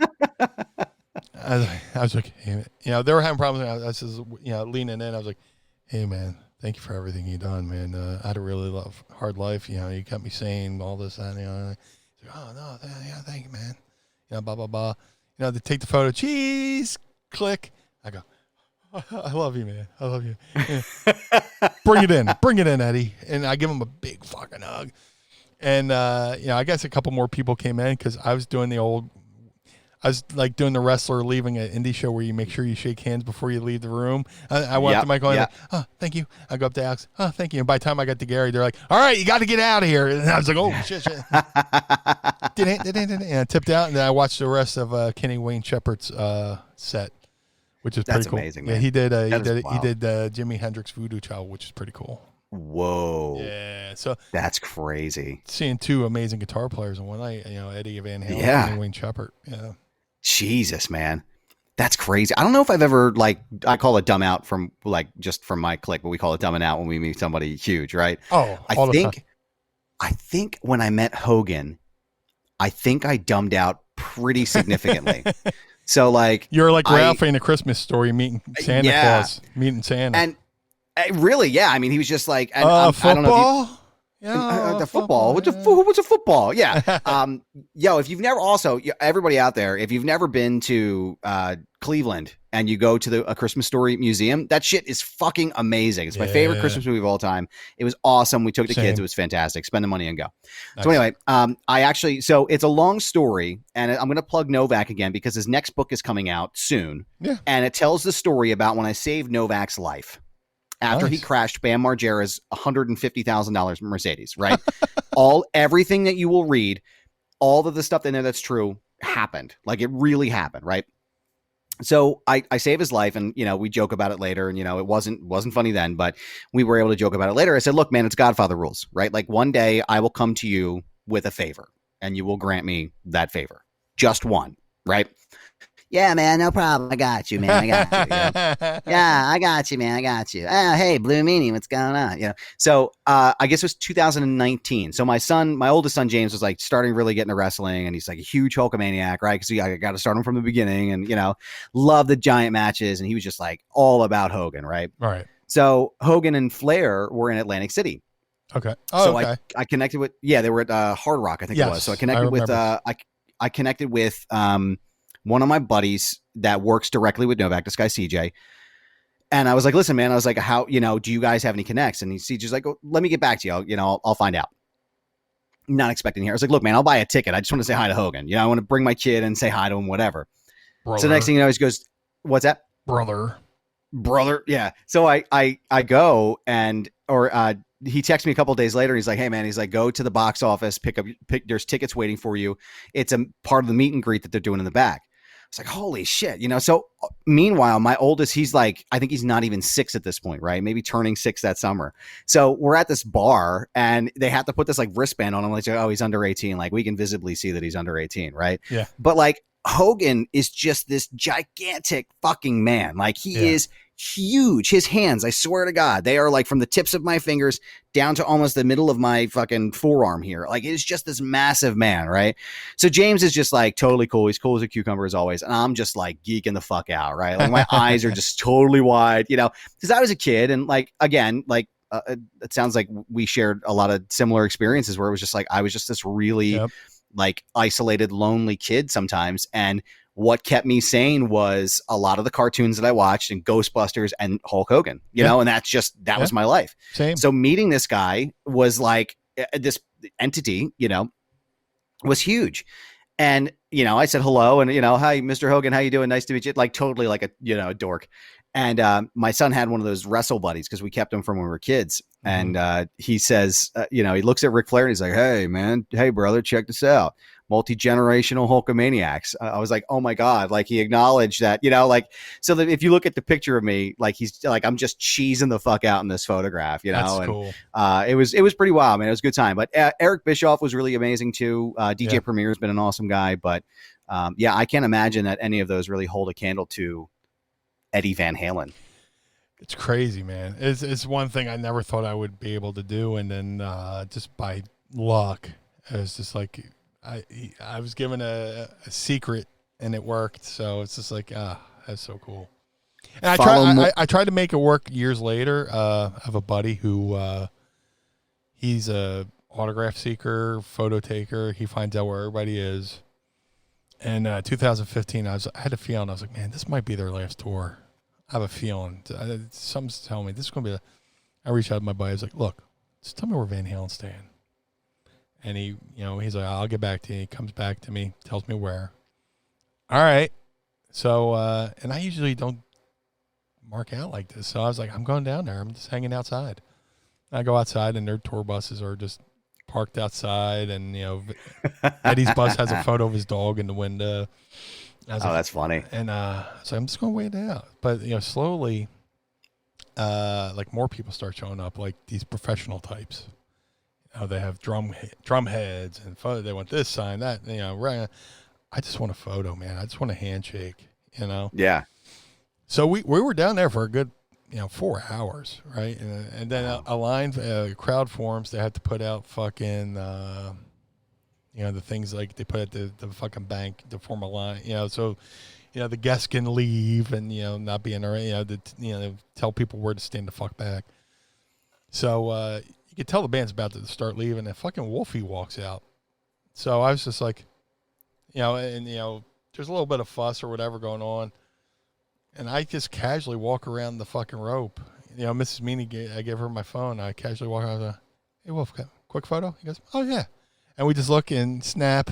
was like, hey, you know, they were having problems. I was just, you know, leaning in. I was like, hey, man, thank you for everything you've done, man. I had a really hard life. You know, you kept me sane, all this, that, you know. He's like, oh, no, yeah, thank you, man. You know, blah, blah, blah. You know, they take the photo. Cheese, click. I go, I love you, man. I love you. Yeah. Bring it in, Eddie. And I give him a big fucking hug. And, you know, I guess a couple more people came in because I was doing like doing the wrestler leaving an indie show where you make sure you shake hands before you leave the room. I went up to Michael and like, oh, thank you. I go up to Alex. Oh, thank you. And by the time I got to Gary, they're like, all right, you got to get out of here. And I was like, oh, shit. And I tipped out, and then I watched the rest of Kenny Wayne Shepherd's set. which is That's pretty cool. amazing, Yeah, man. he did. That is He wild. did Jimi Hendrix Voodoo Child, which is pretty cool. Whoa. Yeah, so That's crazy. seeing two amazing guitar players in one night, Eddie Van Halen Yeah. and Wayne Shepherd. Yeah. Jesus, man. That's crazy. I don't know if I've ever I call it dumb out from just from my clique, but we call it dumbing out when we meet somebody huge, right? Oh, all the time. I think when I met Hogan, I think I dumbed out pretty significantly. So you're like Ralphie in A Christmas Story meeting Santa Claus, meeting Santa. And really, yeah. I mean, he was just like, and football? I don't know if the football. What's a football? Yeah. If you've never everybody out there, if you've never been to Cleveland and you go to A Christmas Story Museum, that shit is fucking amazing. It's my favorite Christmas movie of all time. It was awesome. We took the kids. It was fantastic. Spend the money and go. Nice. So anyway, so it's a long story, and I'm going to plug Novak again because his next book is coming out soon. Yeah. And it tells the story about when I saved Novak's life. After he crashed Bam Margera's $150,000 Mercedes, right? Everything that you will read, all of the stuff in there that's true happened. Like it really happened, right? So I save his life, and we joke about it later, and it wasn't funny then, but we were able to joke about it later. I said, look, man, it's Godfather rules, right? Like one day I will come to you with a favor, and you will grant me that favor, just one, right? Yeah, man, no problem. I got you, man. I got you. Yeah, I got you, man. I got you. Oh, hey, Blue Meanie, what's going on? So I guess it was 2019. So my oldest son, James, was starting really getting into wrestling, and he's a huge Hulkamaniac, right? Because I got to start him from the beginning, and, love the giant matches. And he was just all about Hogan, right? All right. So Hogan and Flair were in Atlantic City. Okay. Okay. I connected with, they were at Hard Rock, I think it was. So I connected with, I connected with, one of my buddies that works directly with Novak, this guy CJ. And I was like, listen, man, how, do you guys have any connects? And CJ's like, oh, let me get back to you. I'll find out. Not expecting here. I was like, look, man, I'll buy a ticket. I just want to say hi to Hogan. I want to bring my kid and say hi to him, whatever. Brother. So the next thing you know, he goes, what's that? Brother. Yeah. So I go he texts me a couple of days later. And he's like, hey man, go to the box office, there's tickets waiting for you. It's a part of the meet and greet that they're doing in the back. It's like, holy shit, So meanwhile, my oldest, he's I think he's not even 6 at this point, right? Maybe turning 6 that summer. So we're at this bar, and they have to put this wristband on him. Oh, he's under 18. We can visibly see that he's under 18, right? Yeah. But Hogan is just this gigantic fucking man. He is huge. His hands, I swear to God, they are from the tips of my fingers down to almost the middle of my fucking forearm here. It is just this massive man, right? So James is just totally cool. He's cool as a cucumber as always. And I'm just geeking the fuck out, right? My eyes are just totally wide, because I was a kid, and again, it sounds like we shared a lot of similar experiences where it was just I was just this really isolated, lonely kid sometimes. And what kept me sane was a lot of the cartoons that I watched, and Ghostbusters and Hulk Hogan, and that was my life. Same. So meeting this guy was this entity, was huge. And, I said, hello. And, hi, Mr. Hogan, how you doing? Nice to meet you. Totally a dork. And my son had one of those wrestle buddies because we kept him from when we were kids. Mm-hmm. And he says, he looks at Ric Flair and he's like, hey, man, hey, brother, check this out. Multi-generational Hulkamaniacs. I was like, oh my God. He acknowledged that, so that if you look at the picture of me, he's I'm just cheesing the fuck out in this photograph, That's and cool. It was pretty wild, man. It was a good time. But Eric Bischoff was really amazing too. DJ Premier has been an awesome guy, but I can't imagine that any of those really hold a candle to Eddie Van Halen. It's crazy, man. It's one thing I never thought I would be able to do. And then just by luck, it was just I was given a secret and it worked. So it's just that's so cool. And I tried to make it work years later. I have a buddy who he's a autograph seeker, photo taker. He finds out where everybody is. And 2015, I had a feeling. I was like, man, this might be their last tour. I have a feeling. Something's telling me this is going to be I reached out to my buddy. I was like, look, just tell me where Van Halen's staying. And he, he's like, I'll get back to you. He comes back to me, tells me where. All right. So, and I usually don't mark out like this. So I was like, I'm going down there. I'm just hanging outside. I go outside, and their tour buses are just parked outside. And, Eddie's bus has a photo of his dog in the window. I was Oh, like, that's funny. And so I'm just going to wait it out. But, slowly, like more people start showing up, like these professional types. They have drum heads and they want this sign, that, right. I just want a photo, man. I just want a handshake, Yeah. So we were down there for a good, 4 hours, right? And then a line, crowd forms. They had to put out fucking, the things like they put at the fucking bank to form a line, so, the guests can leave and, not be in there, tell people where to stand the fuck back. So you could tell the band's about to start leaving and fucking Wolfie walks out. So I was just like, there's a little bit of fuss or whatever going on. And I just casually walk around the fucking rope. Mrs. Meanie, I gave her my phone. I casually walk around. Hey, Wolf, quick photo? He goes, oh, yeah. And we just look and snap.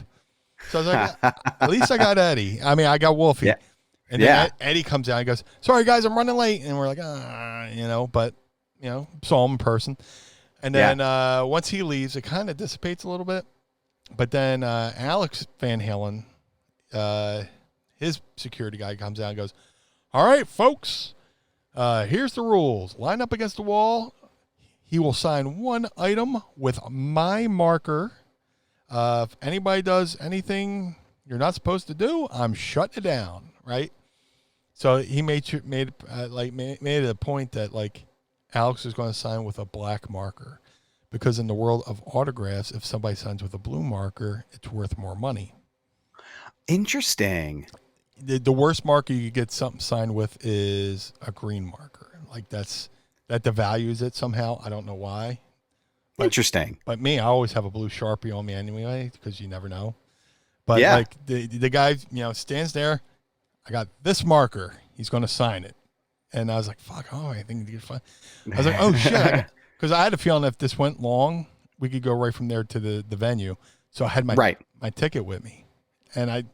So I was like, at least I got Eddie. I mean, I got Wolfie. Yeah. And then Eddie comes out and goes, sorry, guys, I'm running late. And we're like, but, saw him in person. And then once he leaves, it kind of dissipates a little bit. But then Alex Van Halen, his security guy comes out and goes, all right, folks, here's the rules. Line up against the wall. He will sign one item with my marker. If anybody does anything you're not supposed to do, I'm shutting it down, right? So he made it a point that like Alex is going to sign with a black marker because in the world of autographs, if somebody signs with a blue marker, it's worth more money. Interesting. The worst marker you could get something signed with is a green marker. Like that devalues it somehow. I don't know why. Interesting. But me, I always have a blue Sharpie on me anyway because you never know. But like the guy, stands there. I got this marker. He's going to sign it. And I was like, fuck, I think it's fun. I was like, oh, shit. Because I had a feeling if this went long, we could go right from there to the venue. So I had my ticket with me. And I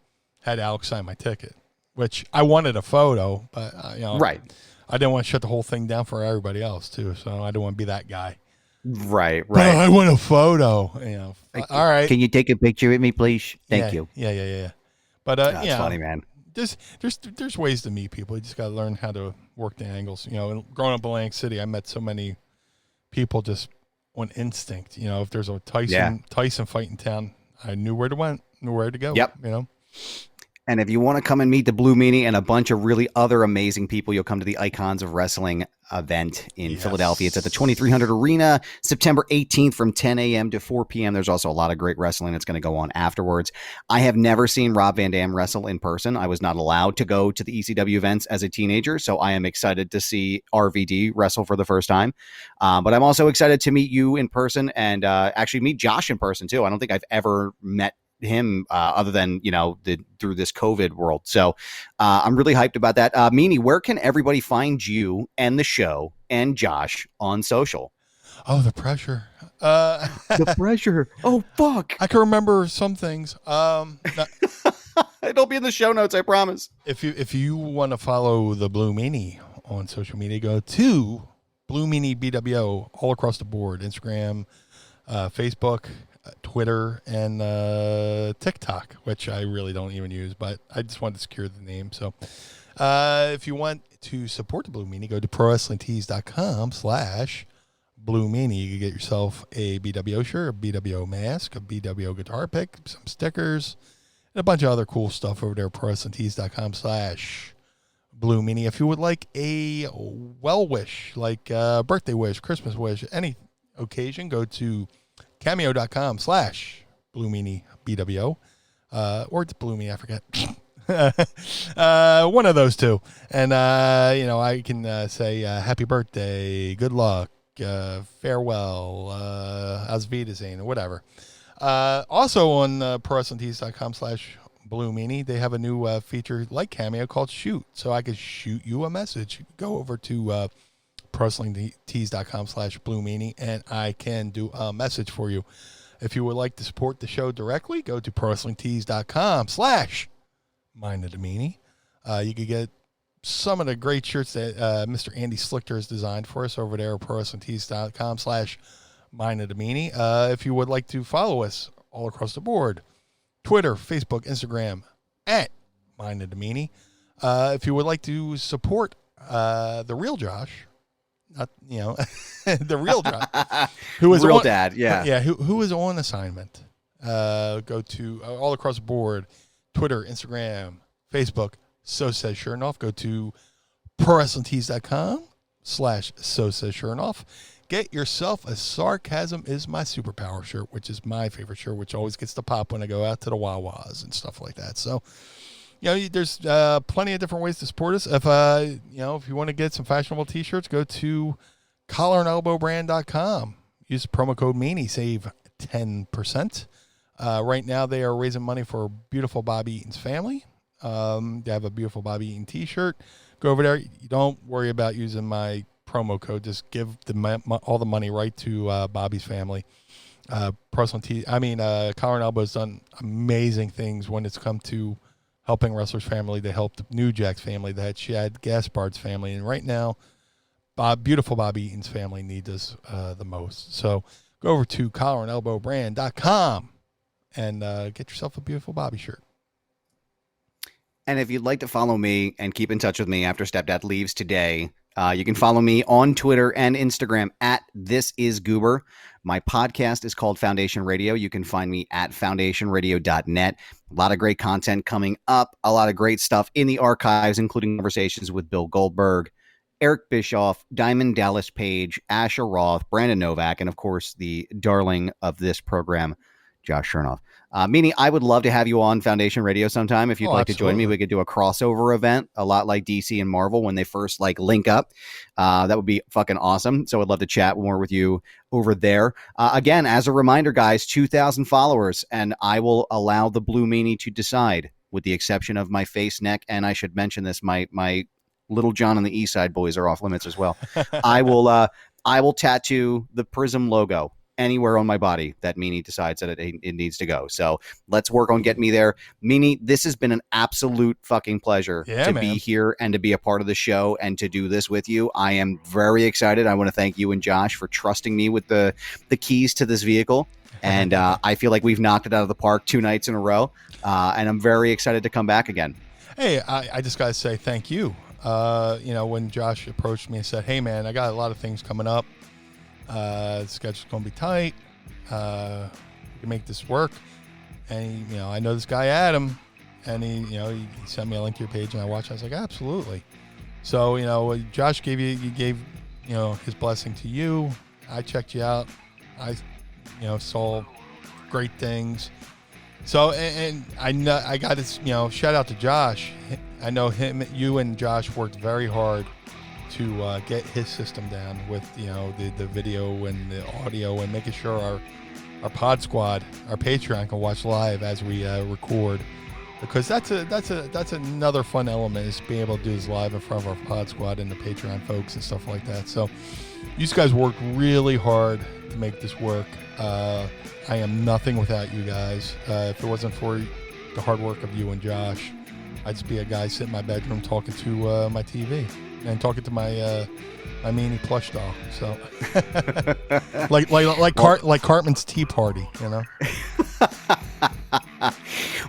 had Alex sign my ticket, which I wanted a photo, but, I didn't want to shut the whole thing down for everybody else, too. So I didn't want to be that guy. Right. But I want a photo. All right. Can you take a picture with me, please? Thank you. Yeah. But that's funny, man. There's ways to meet people. You just got to learn how to work the angles. And growing up in Atlantic City, I met so many people just on instinct. If there's a Tyson fight in town, I knew where to go. Yep. And if you want to come and meet the Blue Meanie and a bunch of really other amazing people, you'll come to the Icons of Wrestling event in Philadelphia. It's at the 2300 Arena, September 18th from 10 a.m. to 4 p.m. There's also a lot of great wrestling that's going to go on afterwards. I have never seen Rob Van Dam wrestle in person. I was not allowed to go to the ECW events as a teenager, so I am excited to see RVD wrestle for the first time. But I'm also excited to meet you in person and actually meet Josh in person, too. I don't think I've ever met him other than through this COVID world, so I'm really hyped about that. Meanie, where can everybody find you and the show and Josh on social? Oh, the pressure. The pressure. Oh, fuck. I can remember some things. It'll be in the show notes, I promise. If you want to follow the Blue Meanie on social media, go to Blue Meanie BWO all across the board: Instagram, Facebook, Twitter, and TikTok, which I really don't even use, but I just wanted to secure the name. So if you want to support the Blue Meanie, go to prowrestlingtees.com/Blue Meanie. You can get yourself a BWO shirt, a BWO mask, a BWO guitar pick, some stickers, and a bunch of other cool stuff over there at prowrestlingtees.com/Blue Meanie. If you would like a well wish, like birthday wish, Christmas wish, any occasion, go to cameo.com/Blue Meanie BWO, or it's Blue Meanie, I forget. One of those two. And, I can say happy birthday, good luck, farewell, Auf Wiedersehen, or whatever. Also on prowrestlingtees.com/Blue Meanie, they have a new feature like Cameo called Shoot. So I could shoot you a message. Go over to prowrestlingtees.com/Blue Meanie, and I can do a message for you. If you would like to support the show directly, go to prowrestlingtees.com/Mind of the Meanie. You can get some of the great shirts that Mr. Andy Slichter has designed for us over there at prowrestlingtees.com/Mind of the Meanie. If you would like to follow us all across the board, Twitter, Facebook, Instagram, at mine and DeMeanie. If you would like to support the real Josh, not the real Josh, who is real on, dad, yeah, who is on assignment. Go to all across the board, Twitter, Instagram, Facebook. So says Chernoff. Go to ProWrestlingTees.com/So says Chernoff. Get yourself a Sarcasm is my superpower shirt, which is my favorite shirt, which always gets to pop when I go out to the Wawas and stuff like that. So, there's plenty of different ways to support us. If if you want to get some fashionable T-shirts, go to collarandelbowbrand.com. Use promo code Meanie, save 10%. Right now, they are raising money for beautiful Bobby Eaton's family. They have a beautiful Bobby Eaton T-shirt. Go over there. You don't worry about using my promo code. Just give all the money right to Bobby's family. Collar and Elbow's done amazing things when it's come to helping wrestlers' family. They helped New Jack's family. They had Shad Gaspard's family. And right now, beautiful Bobby Eaton's family needs us the most. So go over to collarandelbowbrand.com and get yourself a beautiful Bobby shirt. And if you'd like to follow me and keep in touch with me after Stepdad leaves today, you can follow me on Twitter and Instagram at ThisIsGoober. My podcast is called Foundation Radio. You can find me at foundationradio.net. A lot of great content coming up, a lot of great stuff in the archives, including conversations with Bill Goldberg, Eric Bischoff, Diamond Dallas Page, Asher Roth, Brandon Novak, and of course, the darling of this program, Josh Chernoff. Meanie, I would love to have you on Foundation Radio sometime. If you'd like to join me, we could do a crossover event, a lot like DC and Marvel when they first link up. That would be fucking awesome. So I'd love to chat more with you over there. Again, as a reminder, guys, 2,000 followers, and I will allow the Blue Meanie to decide, with the exception of my face, neck, and I should mention this, my Little John and the East Side Boys are off limits as well. I will tattoo the Prism logo anywhere on my body that Meanie decides that it needs to go. So let's work on getting me there. Meanie, this has been an absolute fucking pleasure to be here and to be a part of the show and to do this with you. I am very excited. I want to thank you and Josh for trusting me with the keys to this vehicle. And I feel like we've knocked it out of the park 2 nights in a row. And I'm very excited to come back again. Hey, I just got to say thank you. When Josh approached me and said, hey man, I got a lot of things coming up. The schedule's going to be tight. We can make this work. And, I know this guy, Adam, and he sent me a link to your page and I watched. I was like, absolutely. So, Josh gave his blessing to you. I checked you out. I, saw great things. So, and I know I got this, shout out to Josh. I know you and Josh worked very hard to get his system down with the video and the audio and making sure our pod squad, our Patreon, can watch live as we record, because that's another fun element, is being able to do this live in front of our pod squad and the Patreon folks and stuff like that. So you guys worked really hard to make this work. I am nothing without you guys. If it wasn't for the hard work of you and Josh, I'd just be a guy sitting in my bedroom talking to my TV and talking to my Meanie plush doll. So, like Cartman's Tea Party,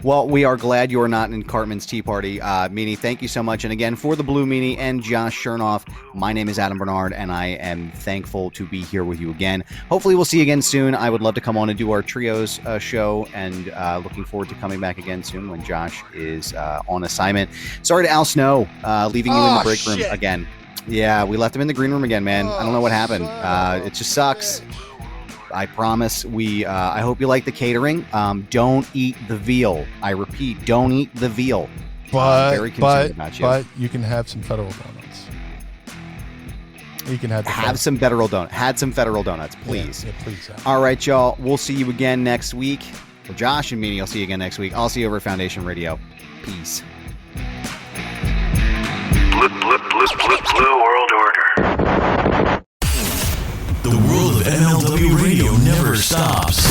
Well, we are glad you are not in Cartman's Tea Party. Meanie, thank you so much. And again, for the Blue Meanie and Josh Chernoff, my name is Adam Barnard, and I am thankful to be here with you again. Hopefully we'll see you again soon. I would love to come on and do our Trios show, and looking forward to coming back again soon when Josh is on assignment. Sorry to Al Snow, leaving you in the break room again. Yeah, we left him in the green room again, man. I don't know what happened. It just sucks. I promise. I hope you like the catering. Don't eat the veal. I repeat, don't eat the veal. I'm very concerned about you. But you can have some federal donuts. You can have some federal donuts. Had some federal donuts, please. Yeah, please. All right, y'all. We'll see you again next week. For Josh and Meanie, I'll see you again next week. I'll see you over at Foundation Radio. Peace. Blue World Order. The world of MLW radio never stops.